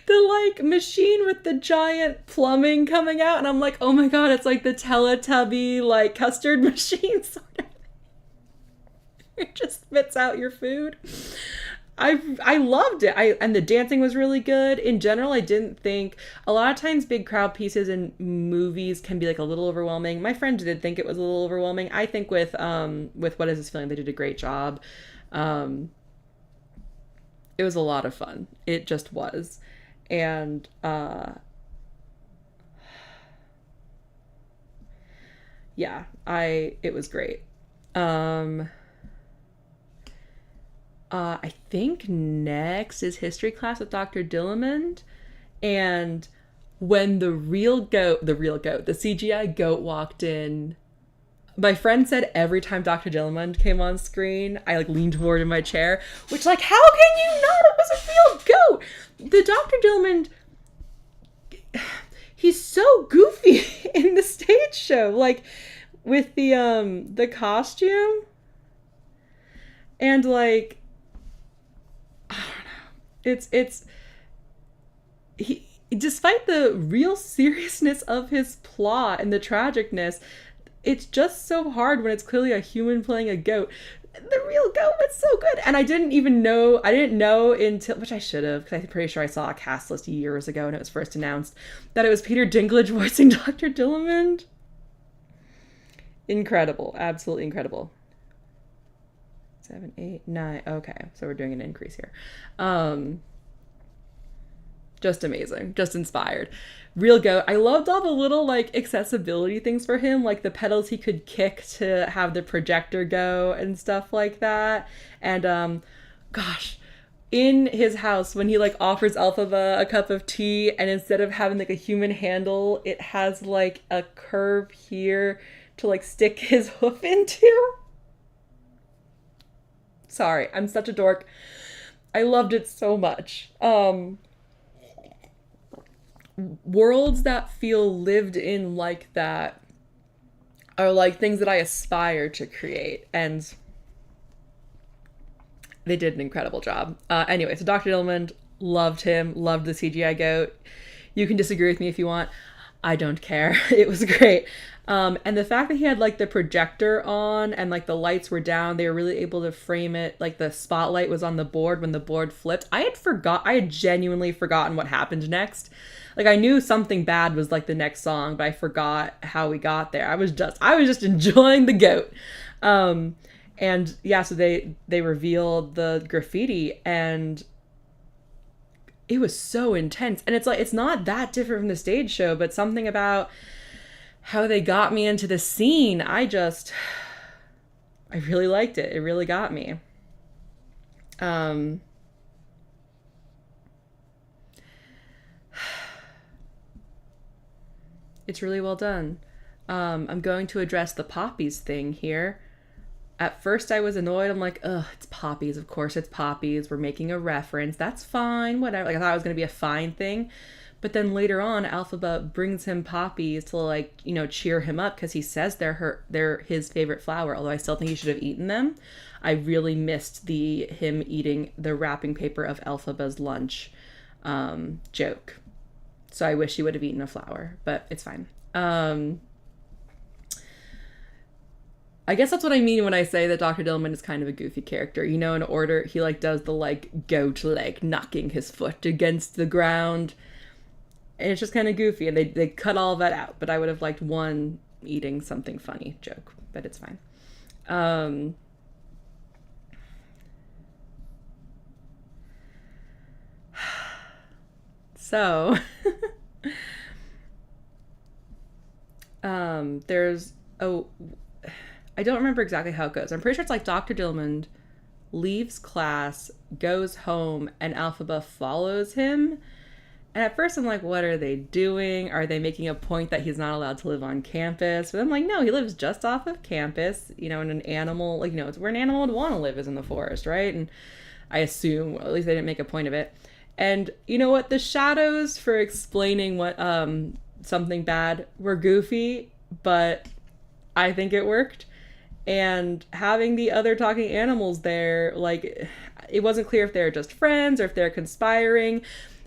the, like, machine with the giant plumbing coming out. And I'm like, oh my God, it's like the Teletubby, like, custard machine sort of thing. It just spits out your food. I loved it. And the dancing was really good. In general, I didn't think, a lot of times big crowd pieces in movies can be, like, a little overwhelming. My friend did think it was a little overwhelming. I think with What Is This Feeling, they did a great job. It was a lot of fun. It just was. And yeah, it was great. I think next is history class with Dr. Dillamond. And when the CGI goat walked in, my friend said every time Dr. Dillamond came on screen, I, like, leaned forward in my chair, which, like, how can you not? It was a real goat. The Dr. Dillamond, he's so goofy in the stage show, like, with the costume. And, like, I don't know. He, despite the real seriousness of his plot and the tragicness, it's just so hard when it's clearly a human playing a goat. The real goat was so good. And I didn't know until, which I should have, because I'm pretty sure I saw a cast list years ago when it was first announced, that it was Peter Dinklage voicing Dr. Dillamond. Incredible. Absolutely incredible. 7, 8, 9. Okay, so we're doing an increase here. Just amazing. Just inspired. Real goat. I loved all the little, like, accessibility things for him, like the pedals he could kick to have the projector go and stuff like that. And gosh, in his house, when he, like, offers Elphaba a cup of tea, and instead of having, like, a human handle, it has, like, a curve here to, like, stick his hoof into. Sorry, I'm such a dork. I loved it so much. Worlds that feel lived in like that are, like, things that I aspire to create, and they did an incredible job. Anyway, so Dr. Dillamond, loved him, loved the CGI goat. You can disagree with me if you want. I don't care. It was great. And the fact that he had like the projector on and like the lights were down, they were really able to frame it. Like the spotlight was on the board when the board flipped. I had genuinely forgotten what happened next. Like I knew something bad was like the next song, but I forgot how we got there. I was just enjoying the goat. And yeah, so they revealed the graffiti and it was so intense. And it's like, it's not that different from the stage show, but something about how they got me into the scene, I really liked it. It really got me. It's really well done. I'm going to address the poppies thing here. At first I was annoyed. I'm like, ugh, it's poppies. Of course it's poppies. We're making a reference. That's fine. Whatever. Like I thought it was going to be a fine thing. But then later on, Elphaba brings him poppies to like, cheer him up because he says they're his favorite flower. Although I still think he should have eaten them. I really missed him eating the wrapping paper of Elphaba's lunch joke. So I wish he would have eaten a flower, but it's fine. I guess that's what I mean when I say that Dr. Dillman is kind of a goofy character. In order, he like does the like goat leg knocking his foot against the ground. And it's just kind of goofy. And they cut all of that out. But I would have liked one eating something funny joke. But it's fine. So, there's, I don't remember exactly how it goes. I'm pretty sure it's like Dr. Dillman leaves class, goes home, and Elphaba follows him. And at first I'm like, what are they doing? Are they making a point that he's not allowed to live on campus? But I'm like, no, he lives just off of campus, in an animal, it's where an animal would want to live is in the forest, right? And I assume, well, at least they didn't make a point of it. And you know what? The shadows for explaining what something bad were goofy, but I think it worked. And having the other talking animals there, like, it wasn't clear if they're just friends or if they're conspiring.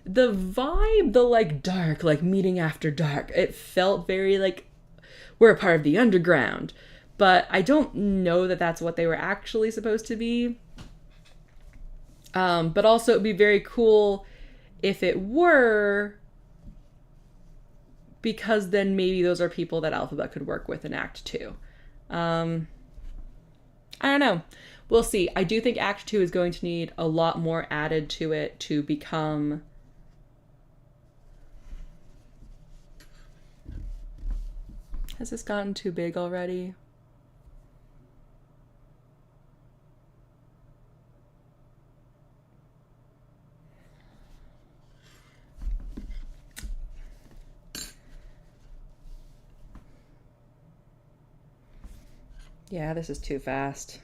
The vibe, the like dark, like meeting after dark, it felt very like we're a part of the underground. But I don't know that that's what they were actually supposed to be. But also it'd be very cool if it were, because then maybe those are people that Elphaba could work with in Act 2. I don't know. We'll see. I do think Act 2 is going to need a lot more added to it to become... Has this gotten too big already? Yeah, this is too fast.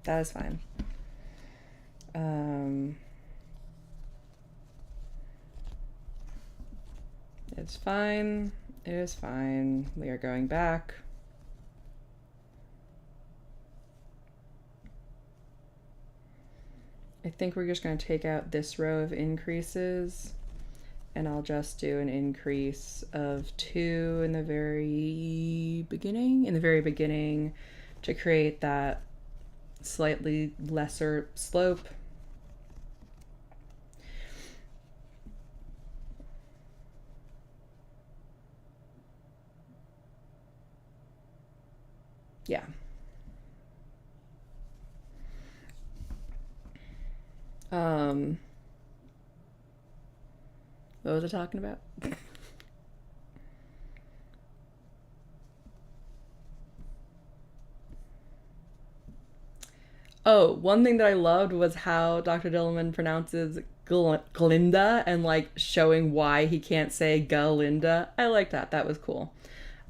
That is fine. It's fine. It is fine. We are going back. I think we're just going to take out this row of increases. And I'll just do an increase of 2 in the very beginning, to create that slightly lesser slope. Yeah. What was I talking about? Oh, one thing that I loved was how Dr. Dillman pronounces Glinda and like showing why he can't say Galinda. I like that. That was cool.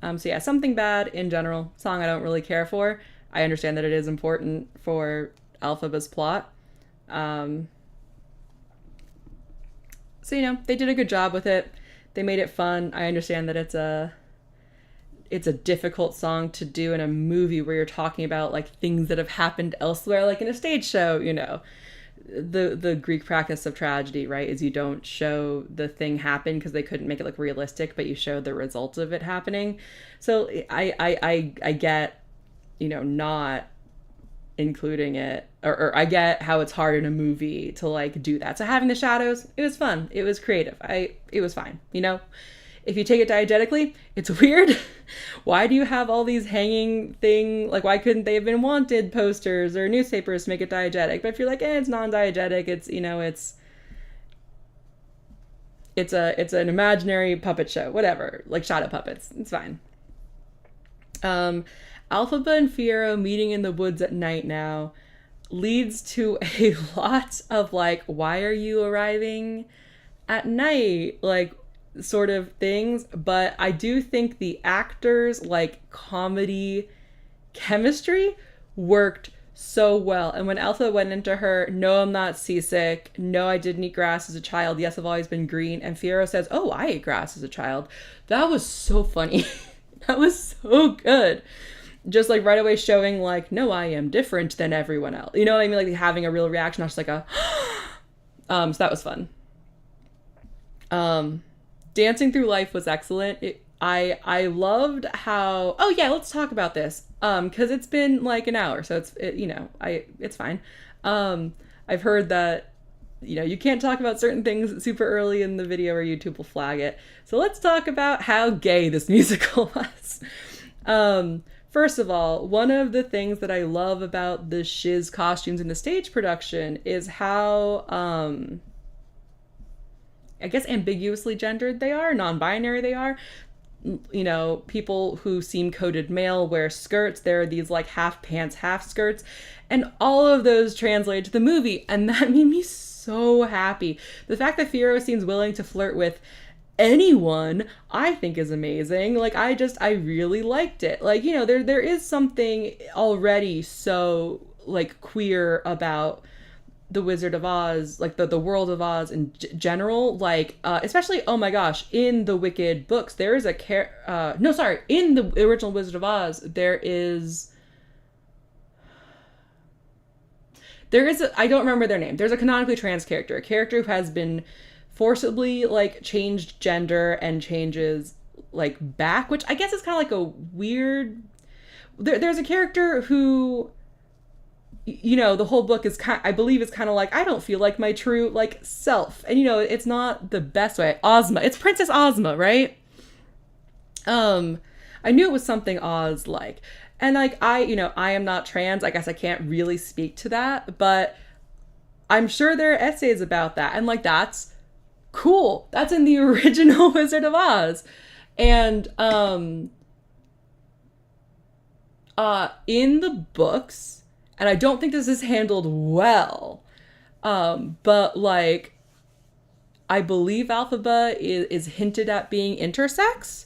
So yeah, something bad in general. Song I don't really care for. I understand that it is important for Elphaba's plot. So, they did a good job with it. They made it fun. I understand that it's a difficult song to do in a movie where you're talking about like things that have happened elsewhere, like in a stage show, the Greek practice of tragedy, right, is you don't show the thing happen because they couldn't make it look realistic, but you show the results of it happening. So I get, not including it, or I get how it's hard in a movie to like do that. So having the shadows, it was fun. It was creative. It was fine. If you take it diegetically, it's weird. Why do you have all these hanging thing? Like, why couldn't they have been wanted posters or newspapers to make it diegetic? But if you're like, it's non-diegetic, it's an imaginary puppet show, whatever, like shadow puppets. It's fine. Elphaba and Fiyero meeting in the woods at night now leads to a lot of like, why are you arriving at night? Like, sort of things. But I do think the actors like comedy chemistry worked so well. And when Elphaba went into her, no, I'm not seasick. No, I didn't eat grass as a child. Yes, I've always been green. And Fiyero says, oh, I ate grass as a child. That was so funny. That was so good. Just like right away showing like, no, I am different than everyone else. You know what I mean? Like having a real reaction, not just like a, so that was fun. Dancing Through Life was excellent. I loved how, oh yeah, let's talk about this. Cause it's been like an hour, so it's fine. I've heard that, you can't talk about certain things super early in the video or YouTube will flag it. So let's talk about how gay this musical was. First of all, one of the things that I love about the shiz costumes in the stage production is how, I guess ambiguously gendered they are, non-binary they are. People who seem coded male wear skirts. There are these like half pants, half skirts, and all of those translate to the movie, and that made me so happy. The fact that Fiyero seems willing to flirt with anyone, I think is amazing. Like, I really liked it. Like, there is something already so like queer about the Wizard of Oz, like the world of Oz in general, like especially, oh my gosh, in the Wicked books there is in the original Wizard of Oz there is I don't remember their name. There's a canonically trans character, a character who has been forcibly like changed gender and changes like back, which I guess is kind of like a weird, there's a character who, the whole book is I believe it's kind of like, I don't feel like my true like self. And it's not the best way. Ozma. It's Princess Ozma, right? I knew it was something Oz like. And like I am not trans. I guess I can't really speak to that, but I'm sure there are essays about that. And like that's cool. That's in the original Wizard of Oz. And in the books, and I don't think this is handled well, but like, I believe Elphaba is hinted at being intersex,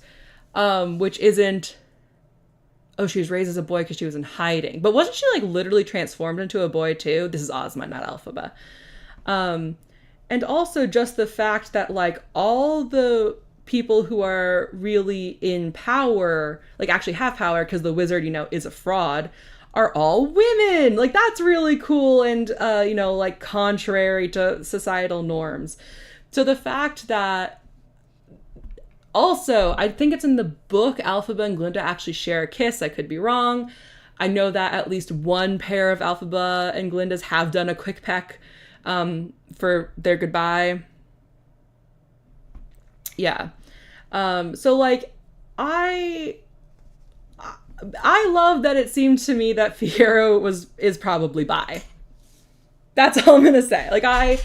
which isn't, oh, she was raised as a boy because she was in hiding. But wasn't she like literally transformed into a boy too? This is Ozma, not Elphaba. And also just the fact that like all the people who are really in power, like actually have power because the wizard, is a fraud, are all women. Like that's really cool and like contrary to societal norms. So the fact that also, I think it's in the book, Elphaba and Glinda actually share a kiss. I could be wrong. I know that at least one pair of Elphaba and Glindas have done a quick peck for their goodbye. Yeah. So like I love that it seemed to me that Fiyero is probably bi. That's all I'm gonna say. Like I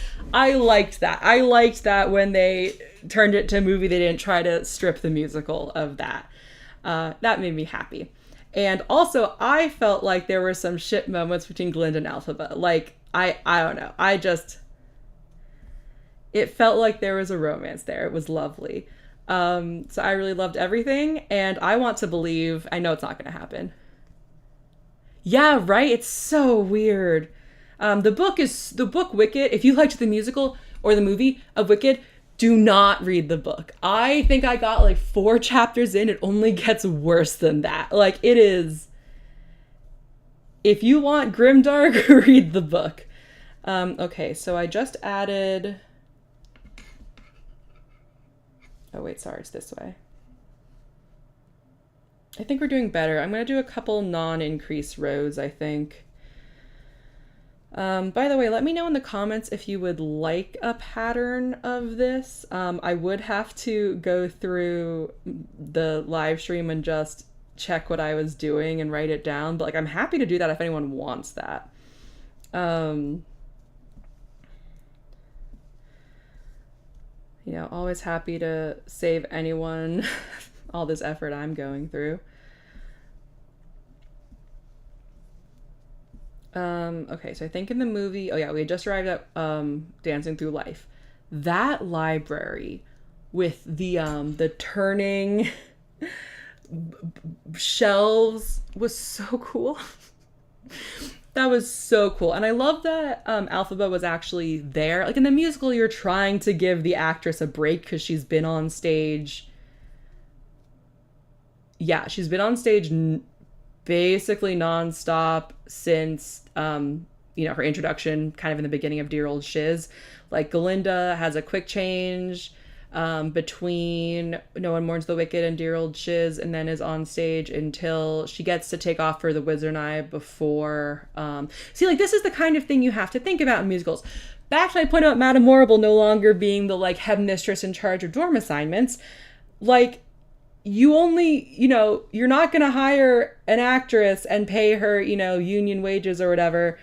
liked that. I liked that when they turned it to a movie, they didn't try to strip the musical of that. That made me happy. And also, I felt like there were some ship moments between Glinda and Elphaba. Like I don't know. It felt like there was a romance there. It was lovely. So I really loved everything, and I want to believe, I know it's not going to happen. Yeah, right? It's so weird. The book Wicked, if you liked the musical or the movie of Wicked, do not read the book. I think I got like 4 chapters in, it only gets worse than that. Like it is, if you want grimdark, read the book. Okay, so I just added, oh wait, sorry, it's this way. I think we're doing better. I'm going to do a couple non-increase rows, I think. By the way, let me know in the comments if you would like a pattern of this. I would have to go through the live stream and just check what I was doing and write it down, but like I'm happy to do that if anyone wants that. You know, always happy to save anyone all this effort I'm going through. Okay, so I think in the movie, oh yeah, we had just arrived at Dancing Through Life. That library with the turning shelves was so cool. That was so cool. And I love that Elphaba was actually there. Like in the musical, you're trying to give the actress a break because she's been on stage. Yeah, she's been on stage basically nonstop since, you know, her introduction kind of in the beginning of Dear Old Shiz. Like Galinda has a quick change between No One Mourns the Wicked and Dear Old Shiz, and then is on stage until she gets to take off for the Wizard and I before. See, like, this is the kind of thing you have to think about in musicals. Back to my point about Madame Morrible no longer being the, like, headmistress in charge of dorm assignments. Like, you only, you know, you're not going to hire an actress and pay her, you know, union wages or whatever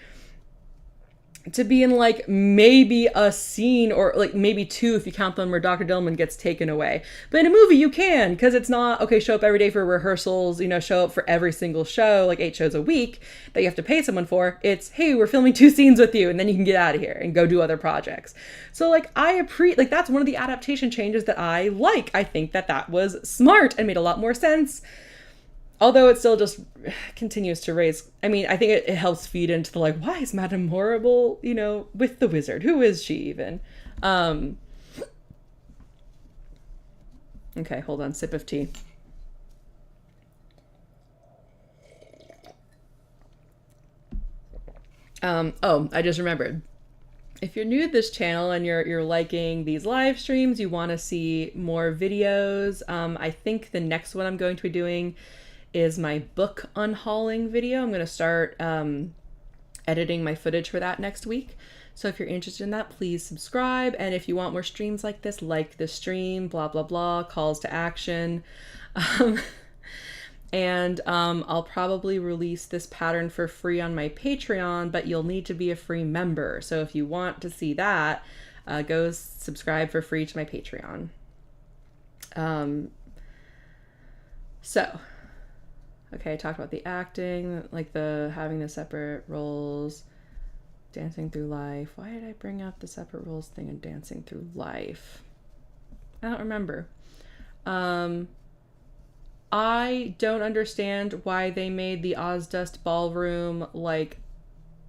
to be in like maybe a scene or like maybe two if you count them where Dr. Dillman gets taken away. But in a movie you can, because it's not, okay, show up every day for rehearsals, you know, show up for every single show, like 8 shows a week that you have to pay someone for. It's, hey, we're filming 2 scenes with you and then you can get out of here and go do other projects. So like like that's one of the adaptation changes that I like. I think that that was smart and made a lot more sense. Although it still just continues to raise, I mean, I think it helps feed into the like, why is Madame Morrible, you know, with the wizard? Who is she even? Okay, hold on, sip of tea. Oh, I just remembered. If you're new to this channel and you're liking these live streams, you want to see more videos, I think the next one I'm going to be doing is my book unhauling video. I'm going to start editing my footage for that next week. So if you're interested in that, please subscribe. And if you want more streams like this, like the stream, blah, blah, blah, calls to action. I'll probably release this pattern for free on my Patreon, but you'll need to be a free member. So if you want to see that, go subscribe for free to my Patreon. Okay, I talked about the acting, like having the separate roles, Dancing Through Life. Why did I bring up the separate roles thing in Dancing Through Life? I don't remember. I don't understand why they made the Ozdust Ballroom like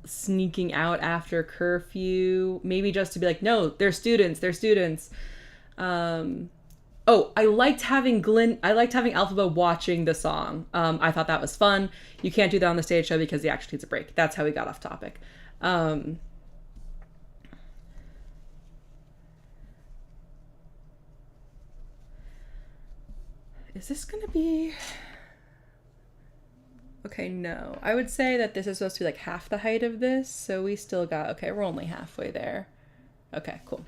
sneaking out after curfew. Maybe just to be like, no, they're students. Oh, I liked having Elphaba watching the song. I thought that was fun. You can't do that on the stage show because the actor needs a break. That's how we got off topic. Is this gonna be... Okay, no. I would say that this is supposed to be like half the height of this, so we still got... Okay, we're only halfway there. Okay, cool.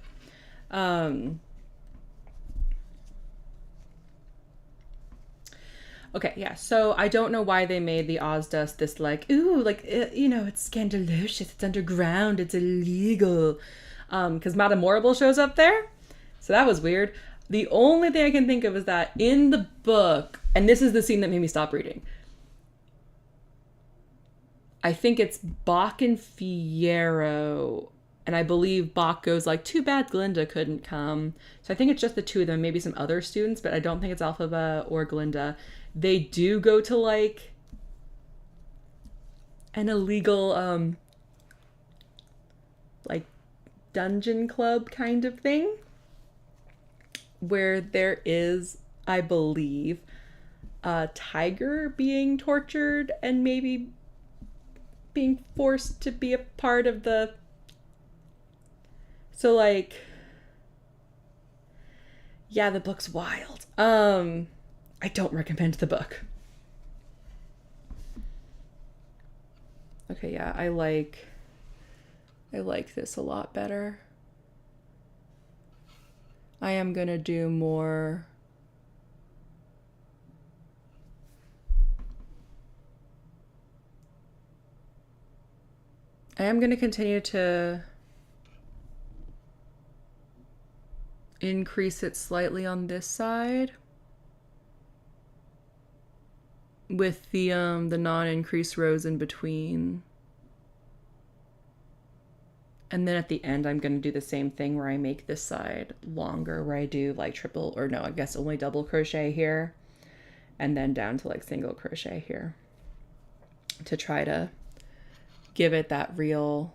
Okay, yeah, so I don't know why they made the Ozdust this like, ooh, like, you know, it's scandalous, it's underground, it's illegal. Because Madame Morrible shows up there. So that was weird. The only thing I can think of is that in the book, and this is the scene that made me stop reading, I think it's Bach and Fiyero, and I believe Bach goes like, too bad Glinda couldn't come. So I think it's just the two of them, maybe some other students, but I don't think it's Elphaba or Glinda. They do go to like an illegal like dungeon club kind of thing where there is, I believe, a tiger being tortured and maybe being forced to be a part of the So like, yeah, the book's wild. I don't recommend the book. Okay, yeah, I like this a lot better. I am gonna do more. I am gonna continue to increase it slightly on this side with the non-increased rows in between. And then at the end, I'm going to do the same thing where I make this side longer, where I do like triple, or no, I guess only double crochet here, and then down to like single crochet here, to try to give it that real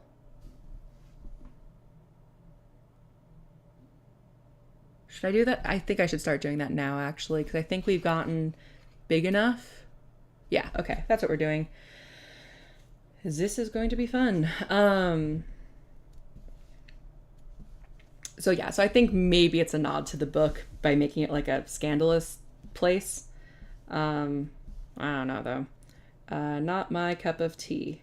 Should I do that? I think I should start doing that now, actually, because I think we've gotten big enough. Yeah, okay, that's what we're doing. This is going to be fun. So yeah, so I think maybe it's a nod to the book by making it like a scandalous place. I don't know though. Not my cup of tea.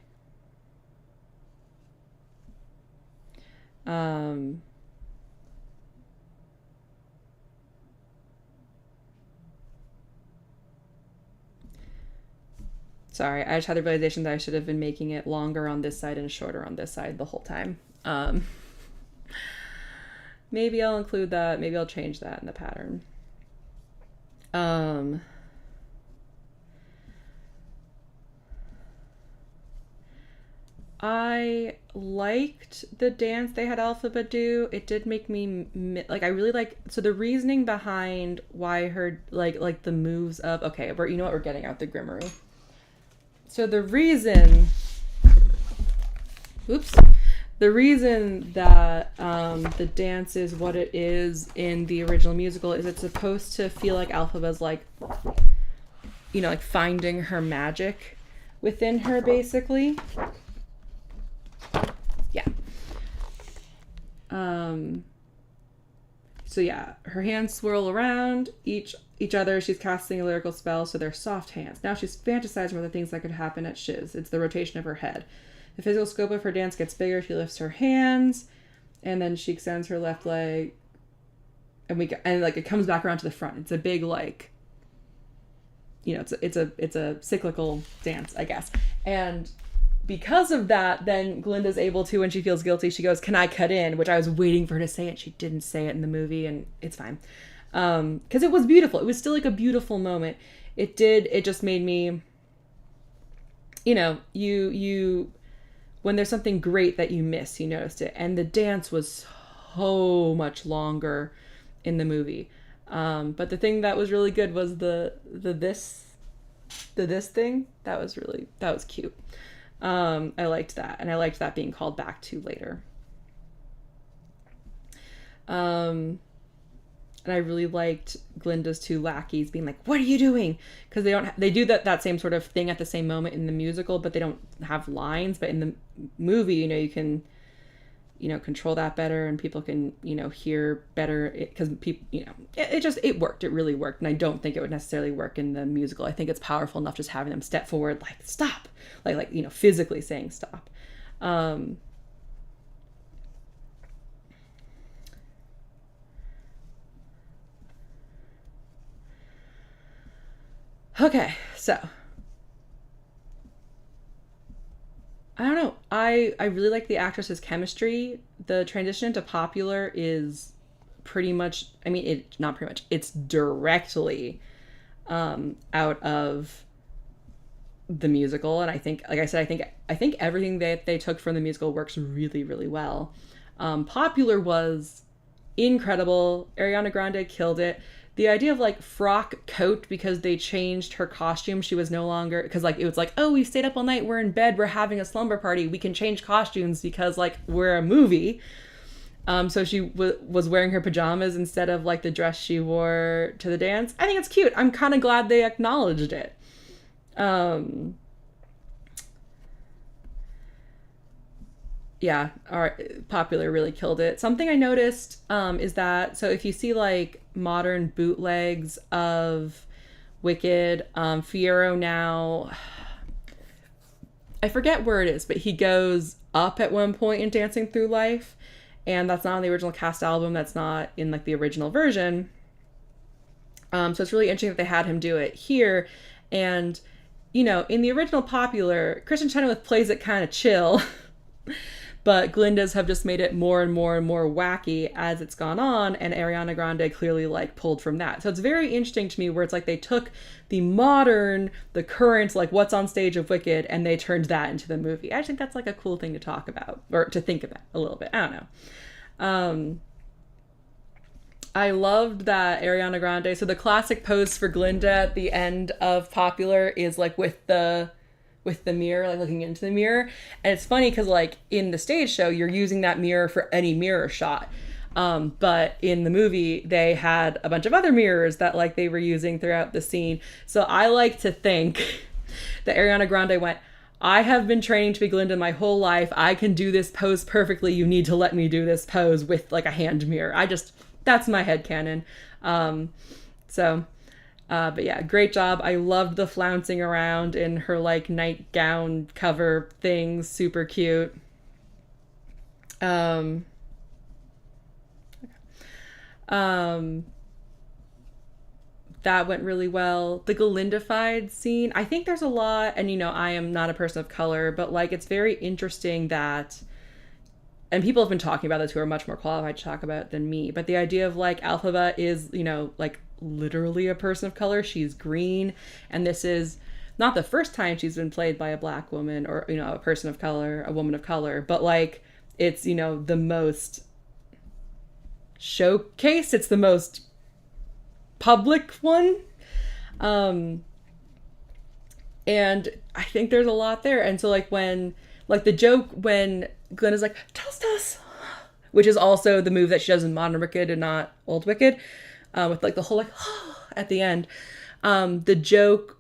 Sorry, I just had the realization that I should have been making it longer on this side and shorter on this side the whole time. Maybe I'll include that. Maybe I'll change that in the pattern. I liked the dance they had Elphaba do. It did make me like, I really like, so the reasoning behind why her like the moves of, okay, you know what, we're getting out the Grimmery. So the reason that the dance is what it is in the original musical is it's supposed to feel like Elphaba's like, you know, like finding her magic within her, basically. Yeah. So yeah, her hands swirl around each other. She's casting a lyrical spell, so they're soft hands. Now she's fantasizing about the things that could happen at Shiz. It's the rotation of her head. The physical scope of her dance gets bigger. She lifts her hands, and then she extends her left leg, and like it comes back around to the front. It's a big, like, you know, it's a cyclical dance, I guess. And because of that, then Glinda's able to, when she feels guilty, she goes, "Can I cut in?" Which I was waiting for her to say it. She didn't say it in the movie, and it's fine. Because it was beautiful. It was still like a beautiful moment. It just made me, you know, you when there's something great that you miss, you noticed it. And the dance was so much longer in the movie. But the thing that was really good was the this thing. That was cute. I liked that, and I liked that being called back to later. And I really liked Glinda's two lackeys being like, "What are you doing?" Because they do that same sort of thing at the same moment in the musical, but they don't have lines. But in the movie, you know, you can, you know, control that better, and people can, you know, hear better, because people, you know, it worked. It really worked. And I don't think it would necessarily work in the musical. I think it's powerful enough just having them step forward, like, "Stop," like, you know, physically saying stop. Okay, so I don't know. I really like the actress's chemistry. The transition to popular is pretty much, I mean, not pretty much, it's directly out of the musical. And I think, like I said, I think everything that they took from the musical works really, really well. Popular was incredible. Ariana Grande killed it. The idea of like frock coat, because they changed her costume. She was no longer, because like it was like, "Oh, we stayed up all night, we're in bed, we're having a slumber party, we can change costumes because like we're a movie." So she was wearing her pajamas instead of like the dress she wore to the dance. I think it's cute. I'm kind of glad they acknowledged it. yeah, our Popular really killed it. Something I noticed is that, so if you see like modern bootlegs of Wicked, Fiero now, I forget where it is, but he goes up at one point in Dancing Through Life, and that's not on the original cast album. That's not in like the original version. So it's really interesting that they had him do it here. And, you know, in the original Popular, Kristen Chenoweth plays it kind of chill, but Glinda's have just made it more and more and more wacky as it's gone on, and Ariana Grande clearly like pulled from that. So it's very interesting to me where it's like they took the modern, the current, like what's on stage of Wicked, and they turned that into the movie. I think that's like a cool thing to talk about, or to think about a little bit. I don't know. I loved that Ariana Grande. So the classic pose for Glinda at the end of Popular is like with the mirror, like looking into the mirror. And it's funny because like in the stage show, you're using that mirror for any mirror shot. But in the movie, they had a bunch of other mirrors that like they were using throughout the scene. So I like to think that Ariana Grande went, I have been training to be Glinda my whole life. I can do this pose perfectly. You need to let me do this pose with like a hand mirror. That's my headcanon. But yeah, great job. I loved the flouncing around in her like nightgown cover things. Super cute. That went really well. The Galindified scene, I think there's a lot, and you know, I am not a person of color, but like it's very interesting that, and people have been talking about this who are much more qualified to talk about it than me, but the idea of like Elphaba is, you know, like literally a person of color. She's green, and this is not the first time she's been played by a black woman or, you know, a person of color, a woman of color, but like it's, you know, the most showcased, it's the most public one. And I think there's a lot there. And so like when, like the joke when Glenda's like, toast us, which is also the move that she does in Modern Wicked and not Old Wicked, with like the whole like at the end. The joke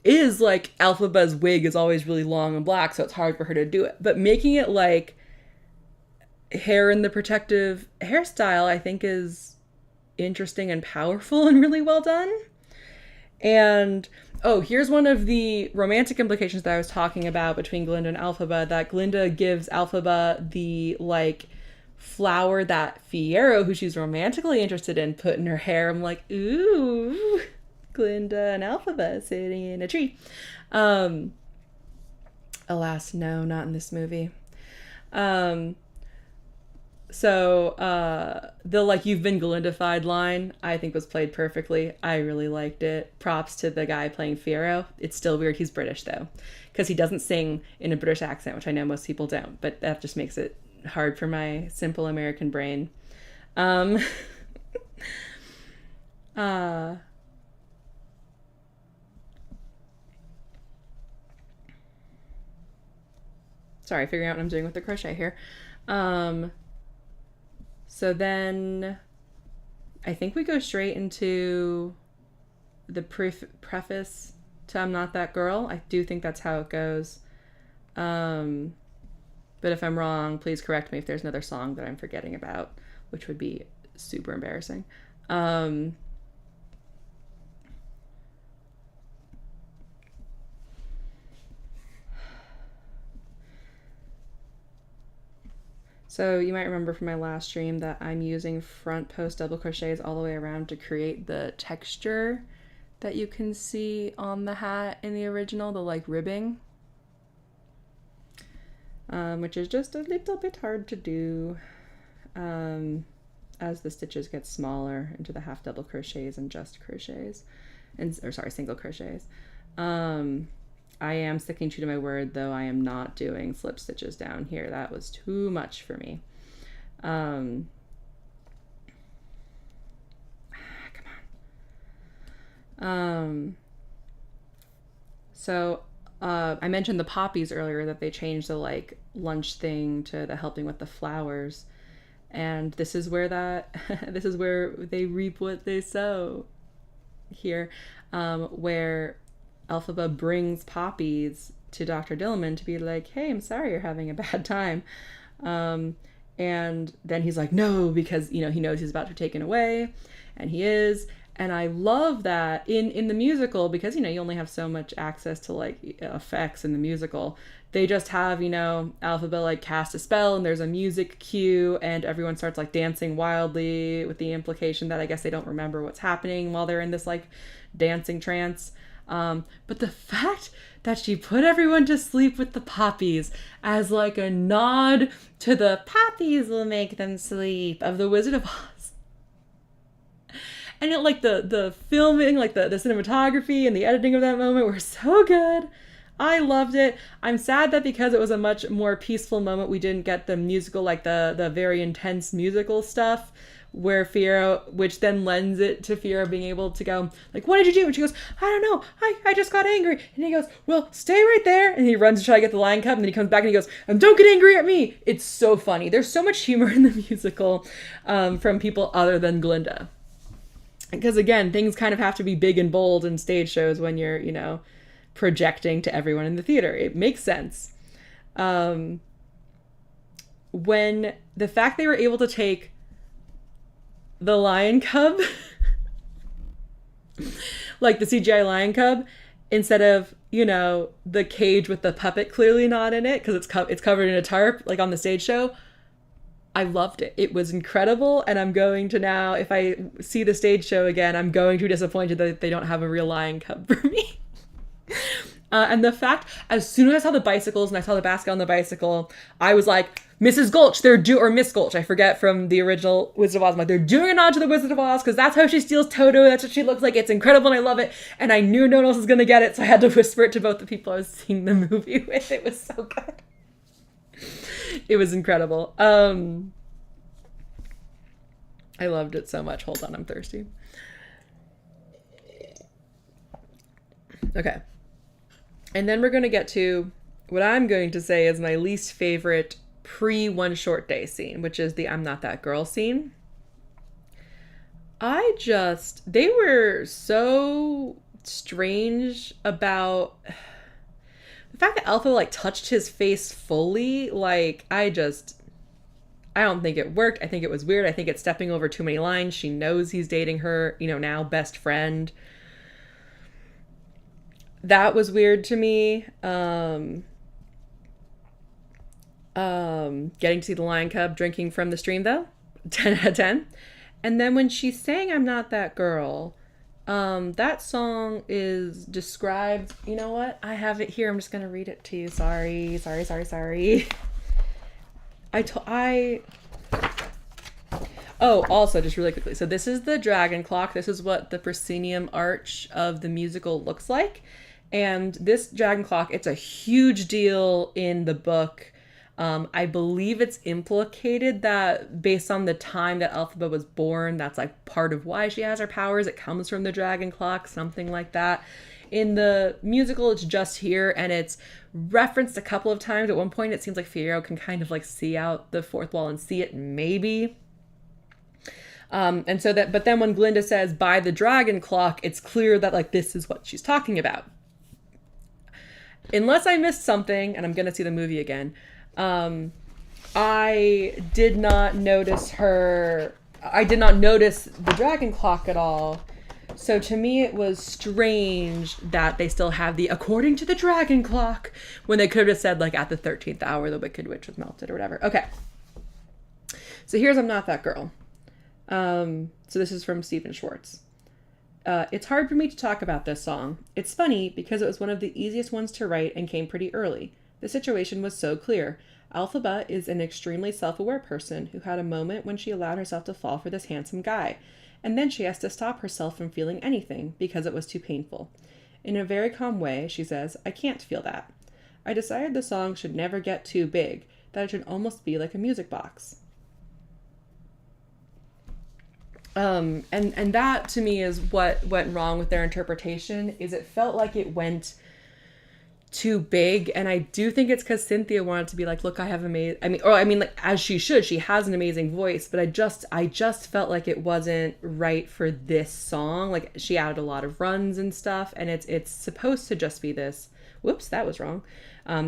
is like Elphaba's wig is always really long and black, so it's hard for her to do it. But making it like hair in the protective hairstyle, I think is interesting and powerful and really well done. And here's one of the romantic implications that I was talking about between Glinda and Elphaba, that Glinda gives Elphaba the like flower that Fiero, who she's romantically interested in, put in her hair. I'm like, ooh, Glinda and Elphaba sitting in a tree. Alas, no, not in this movie. So the like you've been Galindified line I think was played perfectly. I really liked it. Props to the guy playing Fiero. It's still weird he's British though, because he doesn't sing in a British accent, which I know most people don't, but that just makes it hard for my simple American brain. Sorry, figuring out what I'm doing with the crochet here. So then I think we go straight into the preface to I'm Not That Girl. I do think that's how it goes. But if I'm wrong, please correct me if there's another song that I'm forgetting about, which would be super embarrassing. So you might remember from my last stream that I'm using front post double crochets all the way around to create the texture that you can see on the hat in the original, the like ribbing, which is just a little bit hard to do as the stitches get smaller into the half double crochets and just crochets, single crochets. I am sticking true to my word, though. I am not doing slip stitches down here. That was too much for me. Come on. So I mentioned the poppies earlier, that they changed the like lunch thing to the helping with the flowers. And this is where this is where they reap what they sow here, where Elphaba brings poppies to Dr. Dillman to be like, hey, I'm sorry you're having a bad time. And then he's like, no, because, he knows he's about to be taken away, and he is. And I love that in the musical, because, you only have so much access to like effects in the musical. They just have, Elphaba like cast a spell, and there's a music cue, and everyone starts like dancing wildly, with the implication that I guess they don't remember what's happening while they're in this like dancing trance. But the fact that she put everyone to sleep with the poppies as like a nod to the poppies will make them sleep of the Wizard of Oz. And like the filming, like the cinematography and the editing of that moment were so good. I loved it. I'm sad that because it was a much more peaceful moment, we didn't get the musical, like the very intense musical stuff, where Fiyero, which then lends it to Fiyero being able to go, like, what did you do? And she goes, I don't know. I just got angry. And he goes, well, stay right there. And he runs to try to get the lion cub, and then he comes back and he goes, and don't get angry at me. It's so funny. There's so much humor in the musical from people other than Glinda. Because again, things kind of have to be big and bold in stage shows when you're, projecting to everyone in the theater. It makes sense. When the fact they were able to take the lion cub, like the CGI lion cub, instead of, the cage with the puppet clearly not in it, because it's covered in a tarp, like on the stage show, I loved it. It was incredible, and I'm going to now, if I see the stage show again, I'm going to be disappointed that they don't have a real lion cub for me. And the fact, as soon as I saw the bicycles and I saw the basket on the bicycle, I was like, Mrs. Gulch, or Miss Gulch, I forget, from the original Wizard of Oz. I'm like, they're doing a nod to the Wizard of Oz, because that's how she steals Toto. That's what she looks like. It's incredible, and I love it. And I knew no one else was going to get it, so I had to whisper it to both the people I was seeing the movie with. It was so good. It was incredible. I loved it so much. Hold on, I'm thirsty. Okay. And then we're going to get to what I'm going to say is my least favorite pre-One Short Day scene, which is the I'm Not That Girl scene. They were so strange about the fact that Elphaba like touched his face fully. Like, I don't think it worked. I think it was weird. I think it's stepping over too many lines. She knows he's dating her, now best friend. That was weird to me. Getting to see the lion cub drinking from the stream, though, 10 out of 10. And then when she's saying I'm Not That Girl, that song is described, you know what? I have it here. I'm just going to read it to you. Sorry. Oh, also, just really quickly. So this is the dragon clock. This is what the proscenium arch of the musical looks like. And this dragon clock, it's a huge deal in the book. I believe it's implicated that based on the time that Elphaba was born, that's like part of why she has her powers. It comes from the dragon clock, something like that. In the musical, it's just here, and it's referenced a couple of times. At one point, it seems like Fiyero can kind of like see out the fourth wall and see it, maybe. But then when Glinda says by the dragon clock, it's clear that like this is what she's talking about. Unless I missed something, and I'm going to see the movie again, I did not notice the dragon clock at all. So to me, it was strange that they still have the according to the dragon clock when they could have said like at the 13th hour, the Wicked Witch was melted or whatever. Okay. So here's I'm Not That Girl. So this is from Stephen Schwartz. It's hard for me to talk about this song. It's funny because it was one of the easiest ones to write and came pretty early. The situation was so clear. Elphaba is an extremely self-aware person who had a moment when she allowed herself to fall for this handsome guy, and then she has to stop herself from feeling anything because it was too painful. In a very calm way, she says, I can't feel that. I decided the song should never get too big, that it should almost be like a music box. And that to me is what went wrong with their interpretation, is it felt like it went too big. And I do think it's because Cynthia wanted to be like, look, I have like as she should, she has an amazing voice, but I just felt like it wasn't right for this song. Like she added a lot of runs and stuff, and it's supposed to just be this, whoops, that was wrong.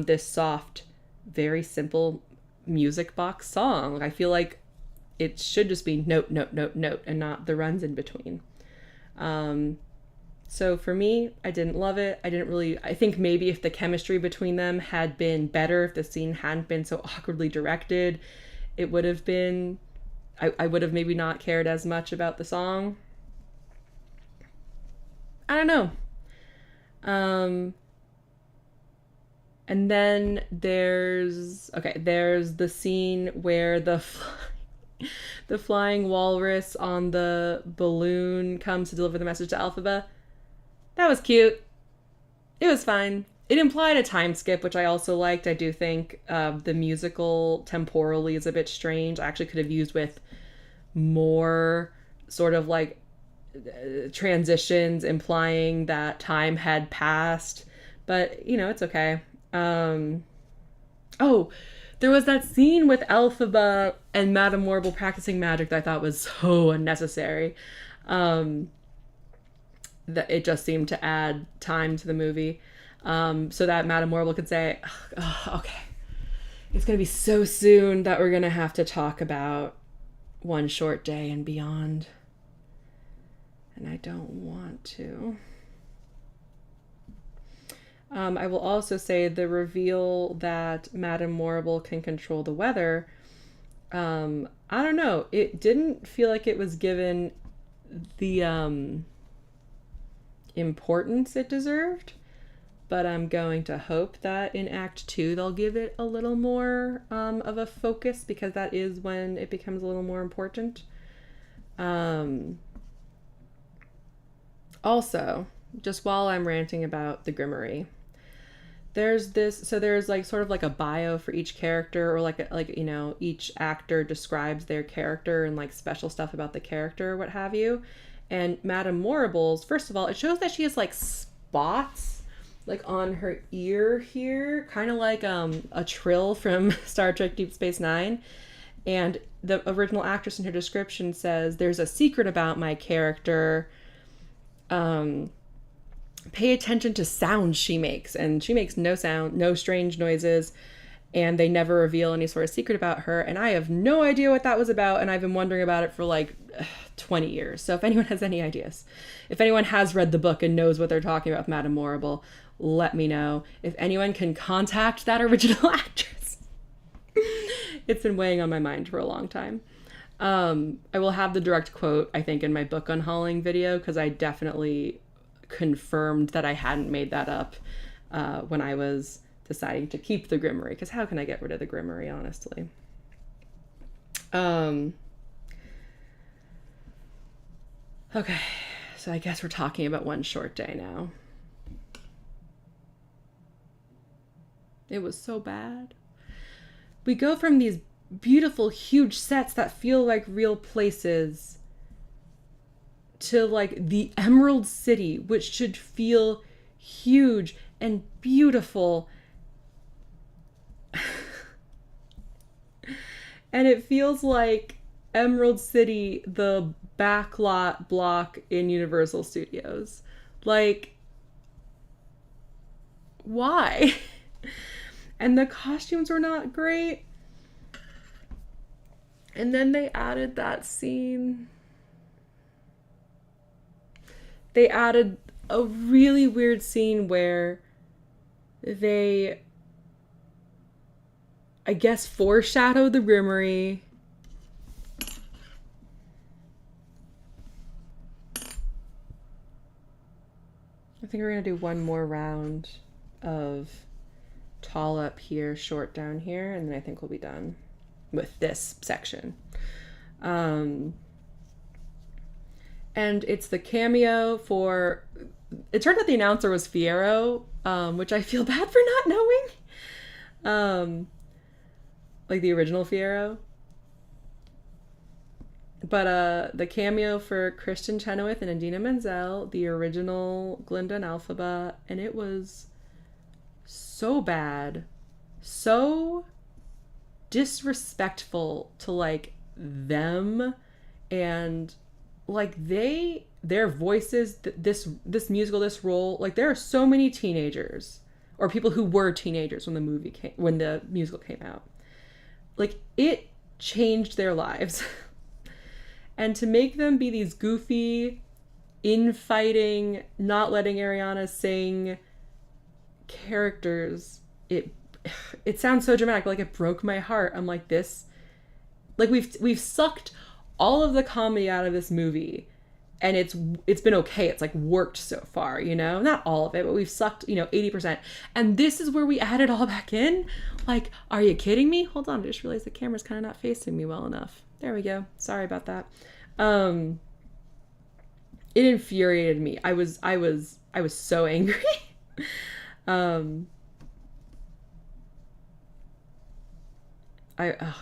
This soft, very simple music box song. Like, I feel like it should just be note, note, note, note, and not the runs in between. So for me, I didn't love it. I think maybe if the chemistry between them had been better, if the scene hadn't been so awkwardly directed, it would have been, I would have maybe not cared as much about the song. I don't know. And then there's the scene where the flying walrus on the balloon comes to deliver the message to Elphaba. That was cute. It was fine. It implied a time skip, which I also liked. I do think the musical temporally is a bit strange. I actually could have used with more sort of like transitions implying that time had passed. But, you know, it's okay. Oh, there was that scene with Elphaba and Madame Morrible practicing magic that I thought was so unnecessary. That it just seemed to add time to the movie. So that Madame Morrible could say, oh, okay, it's going to be so soon that we're going to have to talk about One Short Day and Beyond. And I don't want to. I will also say the reveal that Madame Morrible can control the weather, I don't know. It didn't feel like it was given the importance it deserved, but I'm going to hope that in Act 2 they'll give it a little more of a focus, because that is when it becomes a little more important. Also, just while I'm ranting about the Grimmery, there's like sort of like a bio for each character, or like you know, each actor describes their character and like special stuff about the character or what have you. And Madame Morrible's, first of all, it shows that she has like spots like on her ear here, kind of like a Trill from Star Trek Deep Space Nine. And the original actress in her description says, "There's a secret about my character. Pay attention to sounds she makes." And she makes no sound, no strange noises, and they never reveal any sort of secret about her. And I have no idea what that was about, and I've been wondering about it for like 20 years. So if anyone has any ideas, if anyone has read the book and knows what they're talking about with Madame Morrible, let me know. If anyone can contact that original actress. It's been weighing on my mind for a long time. I will have the direct quote, I think, in my book unhauling video, because I definitely confirmed that I hadn't made that up when I was deciding to keep the Grimmery, because how can I get rid of the Grimmery, honestly? Okay, so I guess we're talking about One Short Day now. It was so bad. We go from these beautiful, huge sets that feel like real places to like the Emerald City, which should feel huge and beautiful. And it feels like Emerald City, the backlot block in Universal Studios. Like, why? And the costumes were not great. And then they added that scene. They added a really weird scene where they, I guess, foreshadow the Grimmery. I think we're going to do one more round of tall up here, short down here, and then I think we'll be done with this section. And it's the cameo for, it turned out the announcer was Fierro, which I feel bad for not knowing. Like the original Fierro. But the cameo for Kristen Chenoweth and Idina Menzel, the original Glinda and Elphaba, and it was so bad, so disrespectful to like them, and like their voices, this musical, this role, like there are so many teenagers or people who were teenagers when the musical came out. like, it changed their lives. And to make them be these goofy, infighting, not letting Ariana sing characters, it sounds so dramatic, like it broke my heart. I'm like, this, like, we've sucked all of the comedy out of this movie, and it's been okay. It's like worked so far, you know, not all of it, but we've sucked, 80%. And this is where we add it all back in. Like, are you kidding me? Hold on, I just realized the camera's kind of not facing me well enough. There we go. Sorry about that. It infuriated me. I was so angry. Oh God.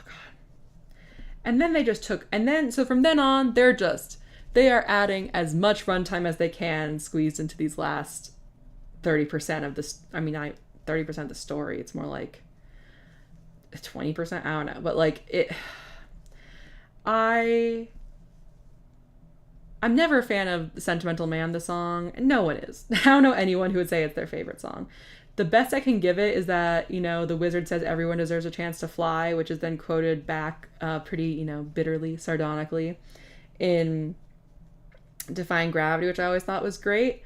And then they just took, and then, so from then on, they are adding as much runtime as they can squeezed into these last 30% of this. 30% of the story. It's more like 20%. I don't know. But like I'm never a fan of Sentimental Man, the song. No one is. I don't know anyone who would say it's their favorite song. The best I can give it is that, the wizard says everyone deserves a chance to fly, which is then quoted back pretty, bitterly, sardonically in Defying Gravity, which I always thought was great.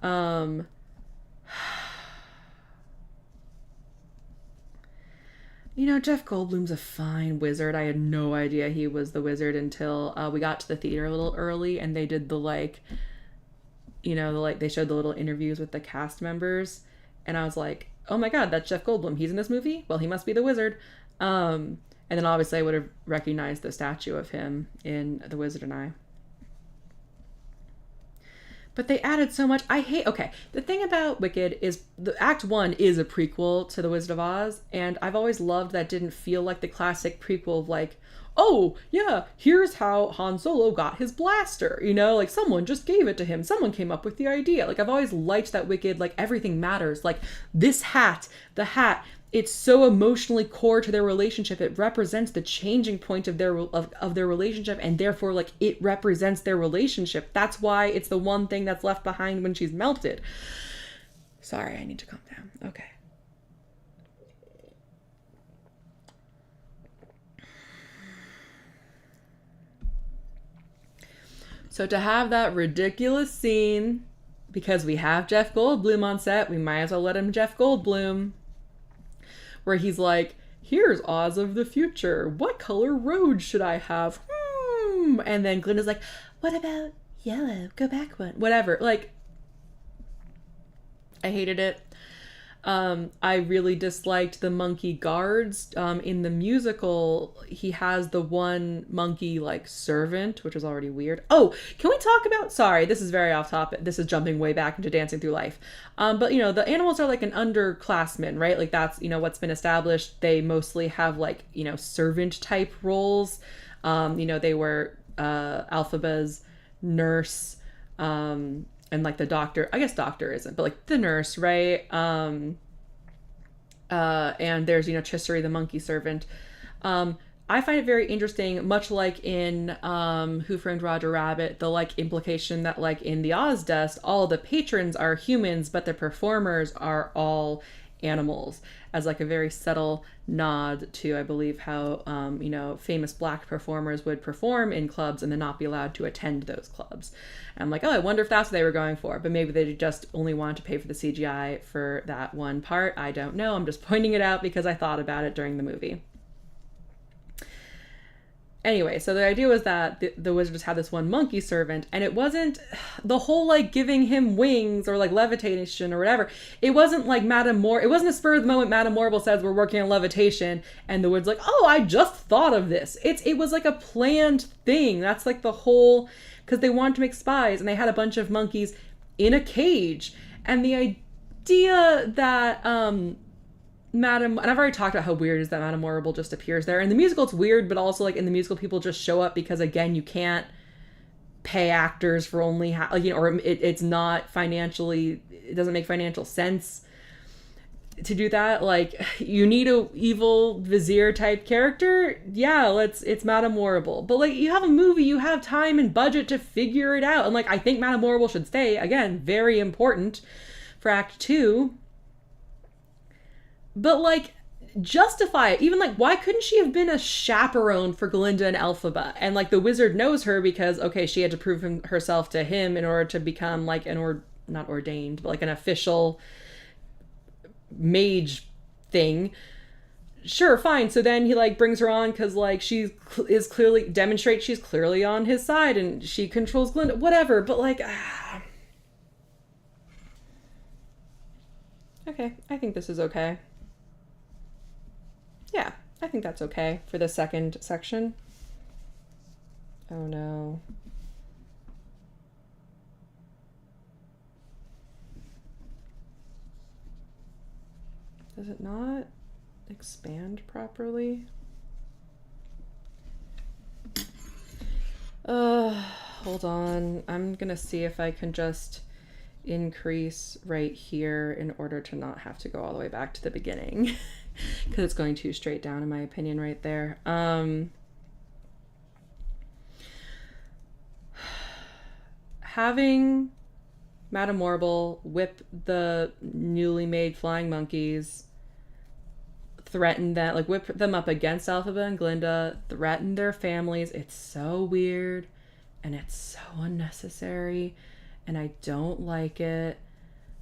Jeff Goldblum's a fine wizard. I had no idea he was the wizard until we got to the theater a little early, and they did they showed the little interviews with the cast members, and I was like, oh my God, that's Jeff Goldblum. He's in this movie? Well, he must be the wizard. And then obviously I would have recognized the statue of him in The Wizard and I. But they added so much. The thing about Wicked is the Act 1 is a prequel to The Wizard of Oz, and I've always loved that didn't feel like the classic prequel of like, oh, yeah, here's how Han Solo got his blaster, like someone just gave it to him. Someone came up with the idea. Like, I've always liked that Wicked, like, everything matters. Like, the hat, it's so emotionally core to their relationship. It represents the changing point of their relationship, and therefore, like, it represents their relationship. That's why it's the one thing that's left behind when she's melted. Sorry, I need to calm down. Okay. So to have that ridiculous scene, because we have Jeff Goldblum on set, we might as well let him Jeff Goldblum, where he's like, here's Oz of the future. What color road should I have? And then Glinda's like, what about yellow? Go back one. Whatever. Like, I hated it. I really disliked the monkey guards. In the musical, he has the one monkey, like, servant, which was already weird. Oh, can we talk about, sorry, this is very off topic. This is jumping way back into Dancing Through Life. But, the animals are like an underclassman, right? Like, that's, what's been established. They mostly have, like, servant type roles. They were Elphaba's nurse, and like the doctor, I guess doctor isn't, but like the nurse, right? And there's, Chissery, the monkey servant. I find it very interesting, much like in Who Framed Roger Rabbit, the like implication that like in the Ozdust, all the patrons are humans, but the performers are all animals, as like a very subtle nod to, I believe, how famous Black performers would perform in clubs and then not be allowed to attend those clubs. And I'm like, oh, I wonder if that's what they were going for, but maybe they just only wanted to pay for the CGI for that one part. I don't know. I'm just pointing it out because I thought about it during the movie. Anyway, so the idea was that the wizard just had this one monkey servant, and it wasn't the whole like giving him wings or like levitation or whatever. It wasn't like it wasn't a spur of the moment Madame Morrible says we're working on levitation and the wizard's like, oh, I just thought of this. It was like a planned thing. That's like the whole, because they wanted to make spies and they had a bunch of monkeys in a cage. And the idea that Madame, and I've already talked about how weird it is that Madame Morrible just appears there. In the musical, it's weird, but also like in the musical, people just show up because, again, you can't pay actors for only, or it's not financially, it doesn't make financial sense to do that. Like, you need a evil vizier type character. Yeah, it's Madame Morrible. But like, you have a movie, you have time and budget to figure it out. And like, I think Madame Morrible should stay. Again, very important for Act 2. But like, justify it. Even like, why couldn't she have been a chaperone for Glinda and Elphaba? And like the wizard knows her because, okay, she had to prove herself to him in order to become like not ordained, but like an official mage thing. Sure, fine. So then he like brings her on because like she is clearly demonstrates she's clearly on his side and she controls Glinda, whatever. But like, okay, I think this is okay. Yeah, I think that's okay for the second section. Oh no. Does it not expand properly? Hold on. I'm gonna see if I can just increase right here in order to not have to go all the way back to the beginning because it's going too straight down in my opinion right there. Having Madame Morrible whip the newly made flying monkeys, threaten that, like whip them up against Elphaba and Glinda, threaten their families. It's so weird and it's so unnecessary and I don't like it.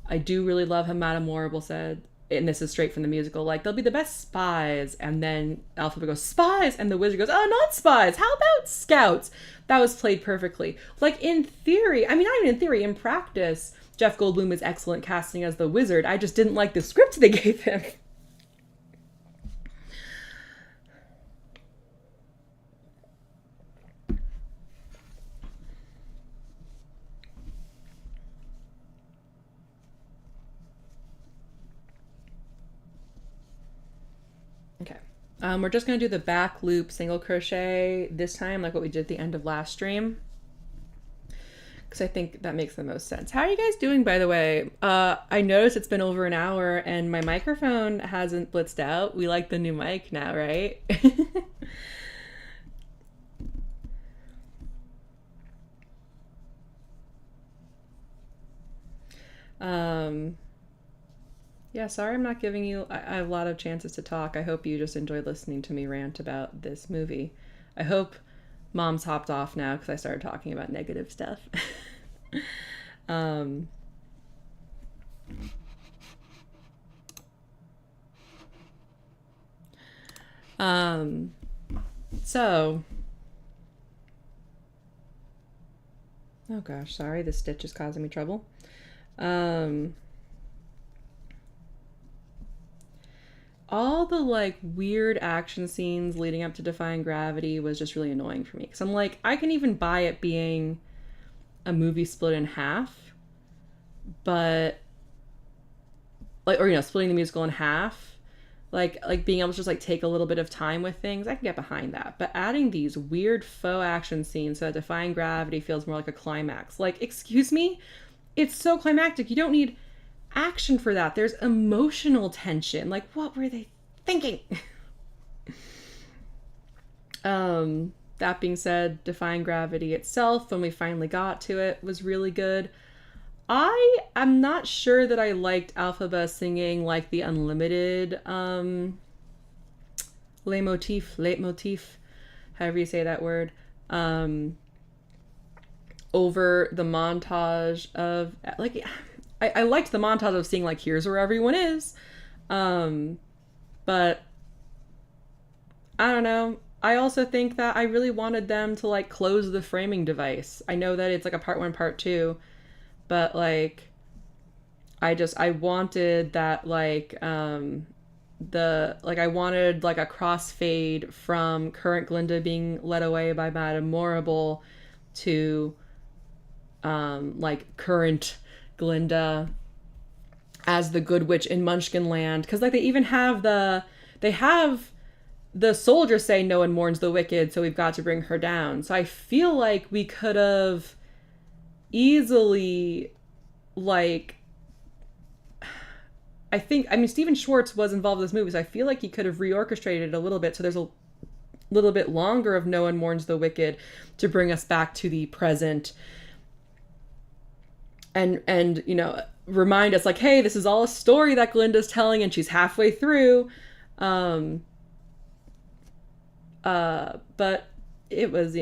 I do really love how Madame Morrible said, and this is straight from the musical, like, they'll be the best spies. And then Elphaba goes, spies! And the wizard goes, oh, not spies! How about scouts? That was played perfectly. Like, in theory, I mean, not even in theory, in practice, Jeff Goldblum is excellent casting as the wizard. I just didn't like the script they gave him. Okay. We're just going to do the back loop single crochet this time, like what we did at the end of last stream, because I think that makes the most sense. How are you guys doing, by the way? I noticed it's been over an hour and my microphone hasn't blitzed out. We like the new mic now, right? Yeah, sorry I'm not giving you I have a lot of chances to talk. I hope you just enjoyed listening to me rant about this movie. I hope Mom's hopped off now because I started talking about negative stuff. So, oh gosh, sorry, this stitch is causing me trouble. All the like weird action scenes leading up to Defying Gravity was just really annoying for me, because I'm like, I can even buy it being a movie split in half, but like, or, you know, splitting the musical in half, like being able to just like take a little bit of time with things, I can get behind that. But adding these weird faux action scenes so that Defying Gravity feels more like a climax, like, excuse me, it's so climactic. You don't need action for that. There's emotional tension. Like, what were they thinking? That being said, Defying Gravity itself, when we finally got to it, was really good. I am not sure that I liked Elphaba singing like the unlimited leitmotif, however you say that word, over the montage of, like, I liked the montage of seeing like, here's where everyone is, but I don't know. I also think that I really wanted them to like close the framing device. I know that it's like a part 1, part 2, but like I wanted that, like I wanted like a crossfade from current Glinda being led away by Madame Morrible to like current Glinda as the good witch in Munchkinland, because like they even have the soldiers say no one mourns the wicked, so we've got to bring her down. So I feel like we could have easily, like, I mean Stephen Schwartz was involved in this movie, so I feel like he could have reorchestrated it a little bit so there's a little bit longer of no one mourns the wicked to bring us back to the present, and you know, remind us like, hey, this is all a story that Glinda's telling and she's halfway through. Um, but it was,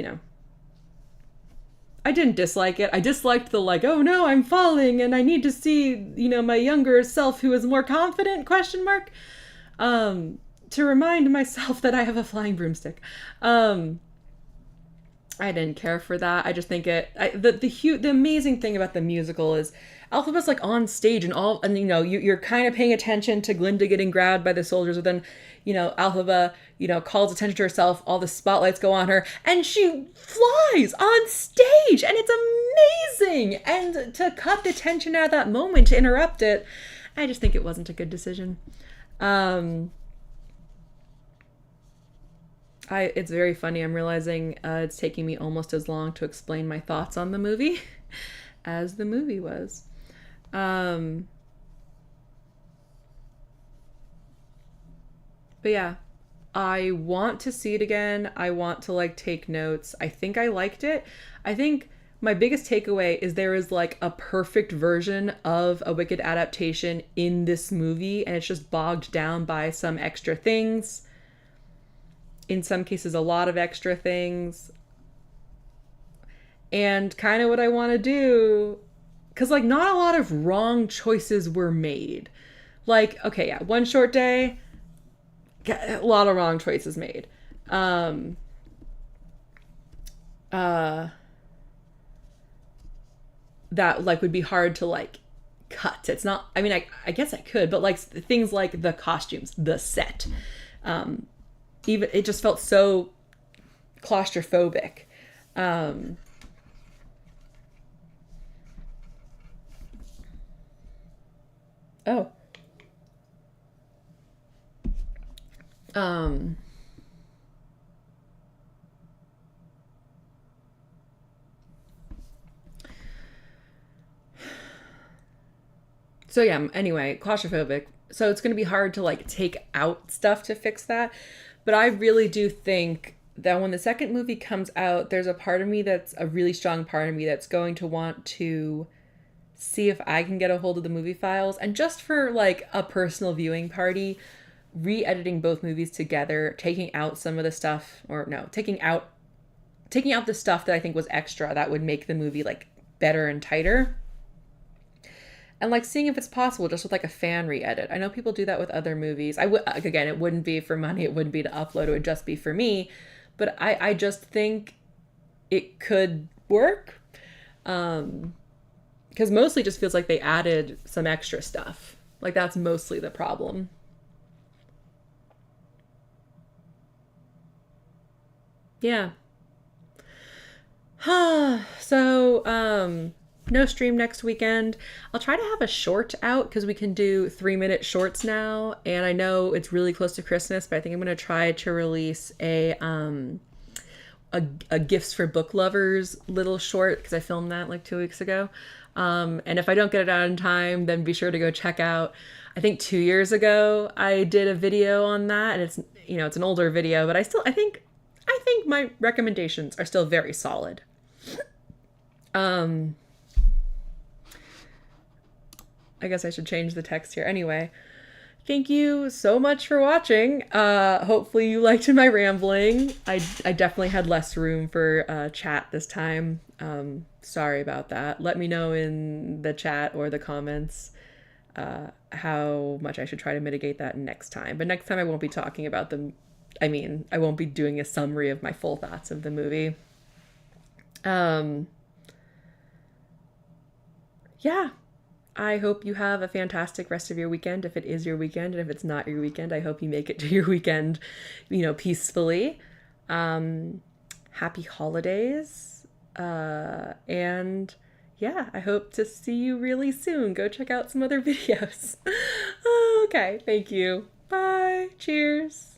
I didn't dislike it. I disliked the like, oh no, I'm falling and I need to see, my younger self who is more confident, question mark. To remind myself that I have a flying broomstick. I didn't care for that. I just think the amazing thing about the musical is Elphaba's like on stage and you're kind of paying attention to Glinda getting grabbed by the soldiers, but then Elphaba calls attention to herself, all the spotlights go on her, and she flies on stage, and it's amazing. And to cut the tension out of that moment, to interrupt it, I just think it wasn't a good decision. It's very funny. I'm realizing it's taking me almost as long to explain my thoughts on the movie as the movie was. But yeah, I want to see it again. I want to take notes. I think I liked it. I think my biggest takeaway is there is a perfect version of a Wicked adaptation in this movie, and it's just bogged down by some extra things. In some cases, a lot of extra things. And kind of what I want to do, because not a lot of wrong choices were made. Okay, yeah, One Short Day, a lot of wrong choices made. That would be hard to cut. It's not, I mean, I guess I could, but things like the costumes, the set, even it just felt so claustrophobic. Oh. So yeah, anyway, claustrophobic. So it's going to be hard to take out stuff to fix that. But I really do think that when the second movie comes out, there's a part of me that's a really strong part of me that's going to want to see if I can get a hold of the movie files, and just for a personal viewing party, re-editing both movies together, taking out some of the stuff, or no, taking out the stuff that I think was extra that would make the movie better and tighter. And seeing if it's possible just with a fan re-edit. I know people do that with other movies. Again, it wouldn't be for money, it wouldn't be to upload, it would just be for me. But I just think it could work. Because mostly it just feels like they added some extra stuff. That's mostly the problem. Yeah. So, no stream next weekend. I'll try to have a short out because we can do 3-minute shorts now. And I know it's really close to Christmas, but I think I'm going to try to release a Gifts for Book Lovers little short because I filmed that 2 weeks ago. And if I don't get it out in time, then be sure to go check out. I think 2 years ago I did a video on that, and it's an older video, but I think my recommendations are still very solid. I guess I should change the text here. Anyway, thank you so much for watching. Hopefully you liked my rambling. I definitely had less room for chat this time. Sorry about that. Let me know in the chat or the comments how much I should try to mitigate that next time. But next time I won't be talking about them. I won't be doing a summary of my full thoughts of the movie. Yeah. I hope you have a fantastic rest of your weekend, if it is your weekend, and if it's not your weekend, I hope you make it to your weekend, peacefully. Happy holidays. And yeah, I hope to see you really soon. Go check out some other videos. Okay, thank you. Bye. Cheers.